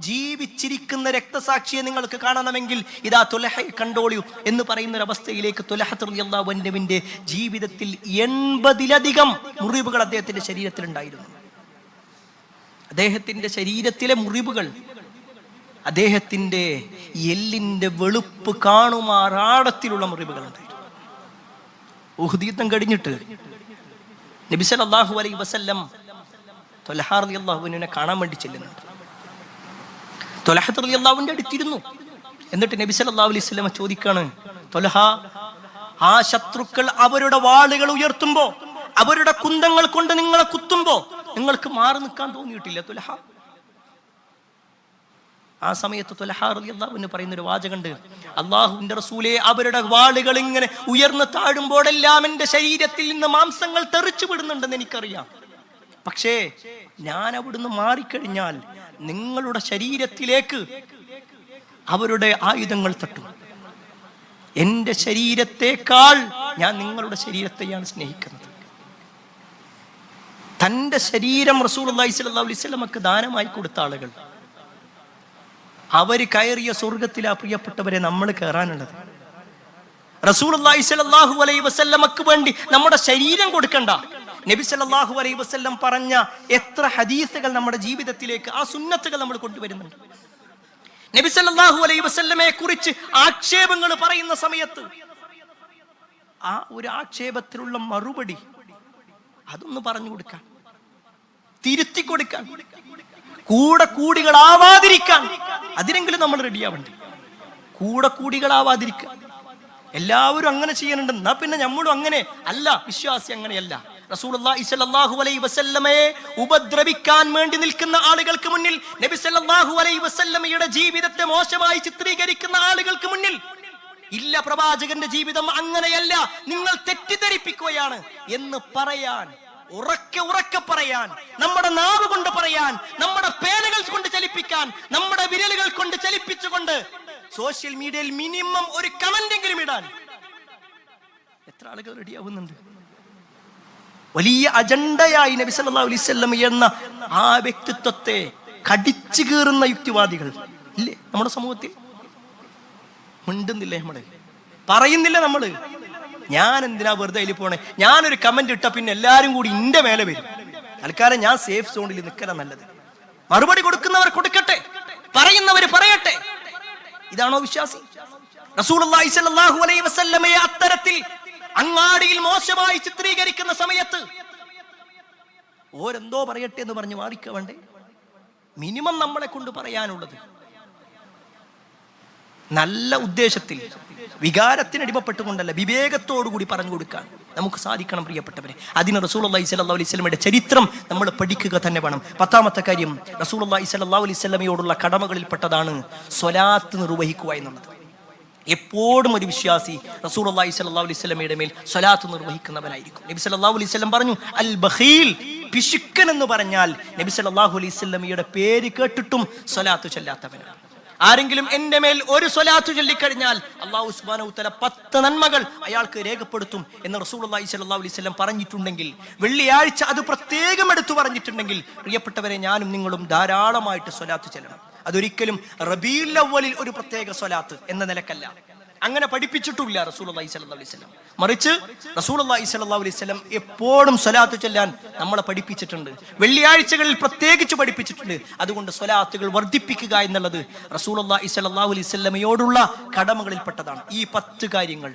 ജീവിച്ചിരിക്കുന്ന രക്തസാക്ഷിയെ നിങ്ങൾക്ക് കാണണമെങ്കിൽ ഇതാ തുലഹയെ കണ്ടോളൂ എന്ന് പറയുന്ന ഒരു അവസ്ഥയിലേക്ക് തുലഹത്ത് റളിയല്ലാഹു അൻഹുവിന്റെ ജീവിതത്തിൽ 80-ലധികം മുറിവുകൾ അദ്ദേഹത്തിന്റെ ശരീരത്തിൽ ഉണ്ടായിരുന്നു. അദ്ദേഹത്തിന്റെ ശരീരത്തിലെ മുറിവുകൾ അദ്ദേഹത്തിന്റെ എല്ലിന്റെ വെളുപ്പ് കാണുമാറാടത്തിലുള്ള മുറിവുകൾ ഉണ്ടായിരുന്നു. ഉഹുദ് യുദ്ധം കഴിഞ്ഞിട്ട് നബി സല്ലല്ലാഹു അലൈഹി വസല്ലം ത്വൽഹ റളിയല്ലാഹുവിനെ കാണാൻ വേണ്ടി ചെല്ലുന്നുണ്ട്. ത്വൽഹ റളിയല്ലാഹുവിന്റെ അടുത്തിരുന്നു. എന്നിട്ട് നബി സല്ലല്ലാഹു അലൈഹി വസല്ലം ചോദിക്കാണ്, ത്വൽഹ, ആ ശത്രുക്കൾ അവരുടെ വാളുകൾ ഉയർത്തുമ്പോ, അവരുടെ കുന്തങ്ങൾ കൊണ്ട് നിങ്ങളെ കുത്തുമ്പോ നിങ്ങൾക്ക് മാറി നിൽക്കാൻ തോന്നിയിട്ടില്ല ത്വൽഹ? ആ സമയത്ത് ത്വൽഹ റളിയല്ലാഹു പറയുന്ന ഒരു വാചകമുണ്ട്, അല്ലാഹുവിന്റെ റസൂലേ, അവരുടെ വാളുകൾ ഇങ്ങനെ ഉയർന്നു താഴുമ്പോഴെല്ലാം എന്റെ ശരീരത്തിൽ നിന്ന് മാംസങ്ങൾ തെറിച്ചു വിടുന്നുണ്ടെന്ന് എനിക്കറിയാം. പക്ഷേ ഞാൻ അവിടുന്ന് മാറിക്കഴിഞ്ഞാൽ നിങ്ങളുടെ ശരീരത്തിലേക്ക് അവരുടെ ആയുധങ്ങൾ തട്ടും. എന്റെ ശരീരത്തെക്കാൾ ഞാൻ നിങ്ങളുടെ ശരീരത്തെയാണ് സ്നേഹിക്കുന്നത്. തന്റെ ശരീരം റസൂലുള്ളാഹി സ്വല്ലല്ലാഹു അലൈഹി വസല്ലമക്ക് ദാനമായി കൊടുത്ത ആളുകൾ, അവര് കയറിയ സ്വർഗത്തിലാ പ്രിയപ്പെട്ടവരെ നമ്മൾ കയറാനുള്ളത്. റസൂലുള്ളാഹി സ്വല്ലല്ലാഹു അലൈഹി വസല്ലമക്ക് വേണ്ടി നമ്മുടെ ശരീരം കൊടുക്കണ്ട. നബി സല്ലല്ലാഹു അലൈഹി വസല്ലം പറഞ്ഞ എത്ര ഹദീസുകൾ നമ്മുടെ ജീവിതത്തിലേക്ക്, ആ സുന്നത്തുകൾ നമ്മൾ കൊണ്ടുവരുന്നുണ്ട്. നബി സല്ലല്ലാഹു അലൈഹി വസല്ലമയെ കുറിച്ച് ആക്ഷേപങ്ങൾ പറയുന്ന സമയത്ത് ആ ഒരു ആക്ഷേപത്തിലുള്ള മറുപടി അതൊന്ന് പറഞ്ഞു കൊടുക്കാൻ, തിരുത്തി കൊടുക്കാൻ, കൂടെ കൂടികളാവാതിരിക്കാൻ, അതിനെങ്കിലും നമ്മൾ റെഡിയാവണ്ടേ? കൂടെ കൂടികളാവാതിരിക്കാൻ. എല്ലാവരും അങ്ങനെ ചെയ്യുന്നുണ്ട്, എന്നാ പിന്നെ നമ്മളും അങ്ങനെ അല്ല. വിശ്വാസി അങ്ങനെയല്ല. റസൂലുള്ളാഹി സ്വല്ലല്ലാഹു അലൈഹി വസല്ലമയെ ഉപദ്രവിക്കാൻ വേണ്ടി നിൽക്കുന്ന ആളുകൾക്ക് മുന്നിൽ, നബി സല്ലല്ലാഹു അലൈഹി വസല്ലമയുടെ ജീവിതത്തെ മോശമായി ചിത്രീകരിക്കുന്ന ആളുകൾക്ക് മുന്നിൽ, ഇല്ല പ്രവാചകന്റെ ജീവിതം അങ്ങനെയല്ല, നിങ്ങൾ തെറ്റിദ്ധരിപ്പിക്കുകയാണ് എന്ന് പറയാൻ, ഉറക്കെ ഉറക്കെ പറയാൻ, നമ്മുടെ നാവ് കൊണ്ട് പറയാൻ, നമ്മുടെ പേനകൾ കൊണ്ട് ചലിപ്പിക്കാൻ, നമ്മുടെ വിരലുകൾ കൊണ്ട് ചലിപ്പിച്ചുകൊണ്ട് സോഷ്യൽ മീഡിയയിൽ മിനിമം ഒരു കമന്റെങ്കിലും ഇടാൻ എത്ര ആളുകൾ റെഡിയാവുന്നുണ്ട്? വലിയ അജണ്ടയായി നബി സല്ലല്ലാഹു അലൈഹി വസല്ലം എന്ന ആ വ്യക്തിത്വത്തെ കടിച്ചു കീറുന്ന യുക്തിവാദികൾ ഇല്ലേ നമ്മുടെ സമൂഹത്തിൽ? മിണ്ടുന്നില്ലേ? നമ്മള് പറയുന്നില്ല. നമ്മള് ഞാൻ എന്തിനാ വെറുതെ അതിൽ പോണേ? ഞാനൊരു കമന്റ് ഇട്ട പിന്നെ എല്ലാരും കൂടി ഇന്റെ മേലെ വരും. തൽക്കാലം ഞാൻ സേഫ് സോണിൽ നിൽക്കല നല്ലത്. മറുപടി കൊടുക്കുന്നവർ കൊടുക്കട്ടെ, പറയുന്നവർ പറയട്ടെ. ഇതാണോ വിശ്വാസി? റസൂലുള്ളാഹി സ്വല്ലല്ലാഹു അലൈഹി വസല്ലമയെ അത്തരത്തിൽ അങ്ങാടിയിൽ മോശമായി ചിത്രീകരിക്കുന്ന സമയത്ത് ഓരെന്തോ പറയട്ടെ എന്ന് പറഞ്ഞ് മാറിക്ക വേണ്ടേ? മിനിമം നമ്മളെ കൊണ്ട് പറയാനുള്ളത് നല്ല ഉദ്ദേശത്തിൽ, വികാരത്തിനടിമപ്പെട്ടുകൊണ്ടല്ല, വിവേകത്തോടുകൂടി പറഞ്ഞു കൊടുക്കാൻ നമുക്ക് സാധിക്കണം പ്രിയപ്പെട്ടവരെ. അതിന് റസൂലുള്ളാഹി സ്വല്ലല്ലാഹു അലൈഹി വസല്ലമയുടെ ചരിത്രം നമ്മൾ പഠിക്കുക തന്നെ വേണം. 10ാമത്തെ കാര്യം, റസൂലുള്ളാഹി സ്വല്ലല്ലാഹു അലൈഹി വസല്ലമയോടുള്ള കടമകളിൽപ്പെട്ടതാണ് സ്വലാത്ത് നിർവഹിക്കുക എന്നുള്ളത്. എപ്പോഴും ഒരു വിശ്വാസി റസൂലുള്ളാഹി സ്വല്ലല്ലാഹു അലൈഹി വസല്ലമയുടെ മേൽ സ്വലാത്ത് നിർവഹിക്കുന്നവനായിരിക്കും. നബി സല്ലല്ലാഹു അലൈഹി വസല്ലം പറഞ്ഞു, അൽ ബഖീൽ, പിശുക്കൻ എന്ന് പറഞ്ഞാൽ നബി സല്ലല്ലാഹു അലൈഹി വസല്ലമയുടെ പേര് കേട്ടിട്ടും സ്വലാത്ത് ചൊല്ലാത്തവനാണ്. ആരെങ്കിലും എന്റെ മേൽ ഒരു സ്വലാത്ത് ചൊല്ലിക്കഴിഞ്ഞാൽ അല്ലാഹു സുബ്ഹാനഹു വ തആല 10 നന്മകൾ അയാൾക്ക് രേഖപ്പെടുത്തും എന്ന് റസൂലുള്ളാഹി സ്വല്ലല്ലാഹു അലൈഹി വസല്ലം പറഞ്ഞിട്ടുണ്ടെങ്കിൽ, വെള്ളിയാഴ്ച അത് പ്രത്യേകം എടുത്തു പറഞ്ഞിട്ടുണ്ടെങ്കിൽ, പ്രിയപ്പെട്ടവരെ, ഞാനും നിങ്ങളും ധാരാളമായിട്ട് സ്വലാത്ത് ചൊല്ലണം. അതൊരിക്കലും റബീഉൽ അവ്വലിൽ ഒരു പ്രത്യേക സ്വലാത്ത് എന്ന നിലക്കല്ല. അങ്ങനെ പഠിപ്പിച്ചിട്ടില്ല റസൂലുള്ളാഹി സ്വല്ലല്ലാഹു അലൈഹി വസല്ലം. മറിച്ച് റസൂലുള്ളാഹി സ്വല്ലല്ലാഹു അലൈഹി വസല്ലം എപ്പോഴും സ്വലാത്ത് ചൊല്ലാൻ നമ്മളെ പഠിപ്പിച്ചിട്ടുണ്ട്. വെള്ളിയാഴ്ചകളിൽ പ്രത്യേകിച്ച് പഠിപ്പിച്ചിട്ടുണ്ട്. അതുകൊണ്ട് സ്വലാത്തുകൾ വർദ്ധിപ്പിക്കുക എന്നുള്ളത് റസൂലുള്ളാഹി സ്വല്ലല്ലാഹു അലൈഹി വസല്ലമയോടുള്ള കടമകളിൽപ്പെട്ടതാണ്. ഈ 10 കാര്യങ്ങൾ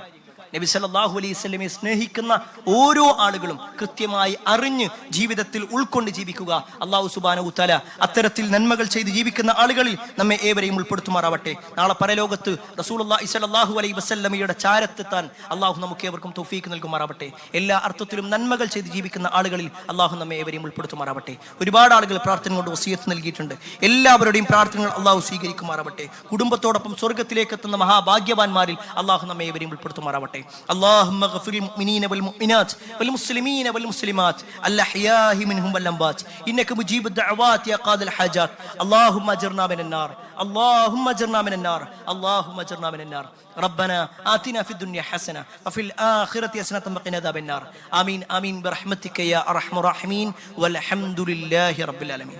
നബി സല്ലല്ലാഹു അലൈഹി വസല്ലമയെ സ്നേഹിക്കുന്ന ഓരോ ആളുകളും കൃത്യമായി അറിഞ്ഞ് ജീവിതത്തിൽ ഉൾക്കൊണ്ട് ജീവിക്കുക. അല്ലാഹു സുബ്ഹാനഹു വ തആല അത്തരത്തിൽ നന്മകൾ ചെയ്ത് ജീവിക്കുന്ന ആളുകളിൽ നമ്മെ ഏവരെയും ഉൾപ്പെടുത്തുമാറാവട്ടെ. നാളെ പരലോകത്ത് റസൂലുള്ളാഹി സ്വല്ലല്ലാഹു അലൈഹി വസല്ലമയുടെ ചാരത്തെത്താൻ അല്ലാഹു നമുക്ക് ഏവർക്കും തൗഫീഖ് നൽകുമാറാവട്ടെ. എല്ലാ അർത്ഥത്തിലും നന്മകൾ ചെയ്ത് ജീവിക്കുന്ന ആളുകളിൽ അല്ലാഹു നമ്മെ ഏവരെയും ഉൾപ്പെടുത്തുമാറാവട്ടെ. ഒരുപാട് ആളുകൾ പ്രാർത്ഥന കൊണ്ട് വസിയത്ത് നൽകിയിട്ടുണ്ട്. എല്ലാവരുടെയും പ്രാർത്ഥനകൾ അല്ലാഹു സ്വീകരിക്കുമാറാവട്ടെ. കുടുംബത്തോടൊപ്പം സ്വർഗ്ഗത്തിലേക്ക് എത്തുന്ന മഹാഭാഗ്യവാന്മാരിൽ അല്ലാഹു നമ്മെ ഏവരെയും ഉൾപ്പെടുത്തുമാറാവട്ടെ. اللهم اغفر للمؤمنين والمؤمنات والمسلمين والمسلمات الأحياء منهم والأموات إنك مجيب الدعوات يا قاضي الحاجات. اللهم أجرنا من النار، اللهم أجرنا من النار، اللهم أجرنا من النار. ربنا آتنا في الدنيا حسنة وفي الآخرة حسنة وقنا عذاب النار. آمين آمين برحمتك يا أرحم الراحمين والحمد لله رب العالمين.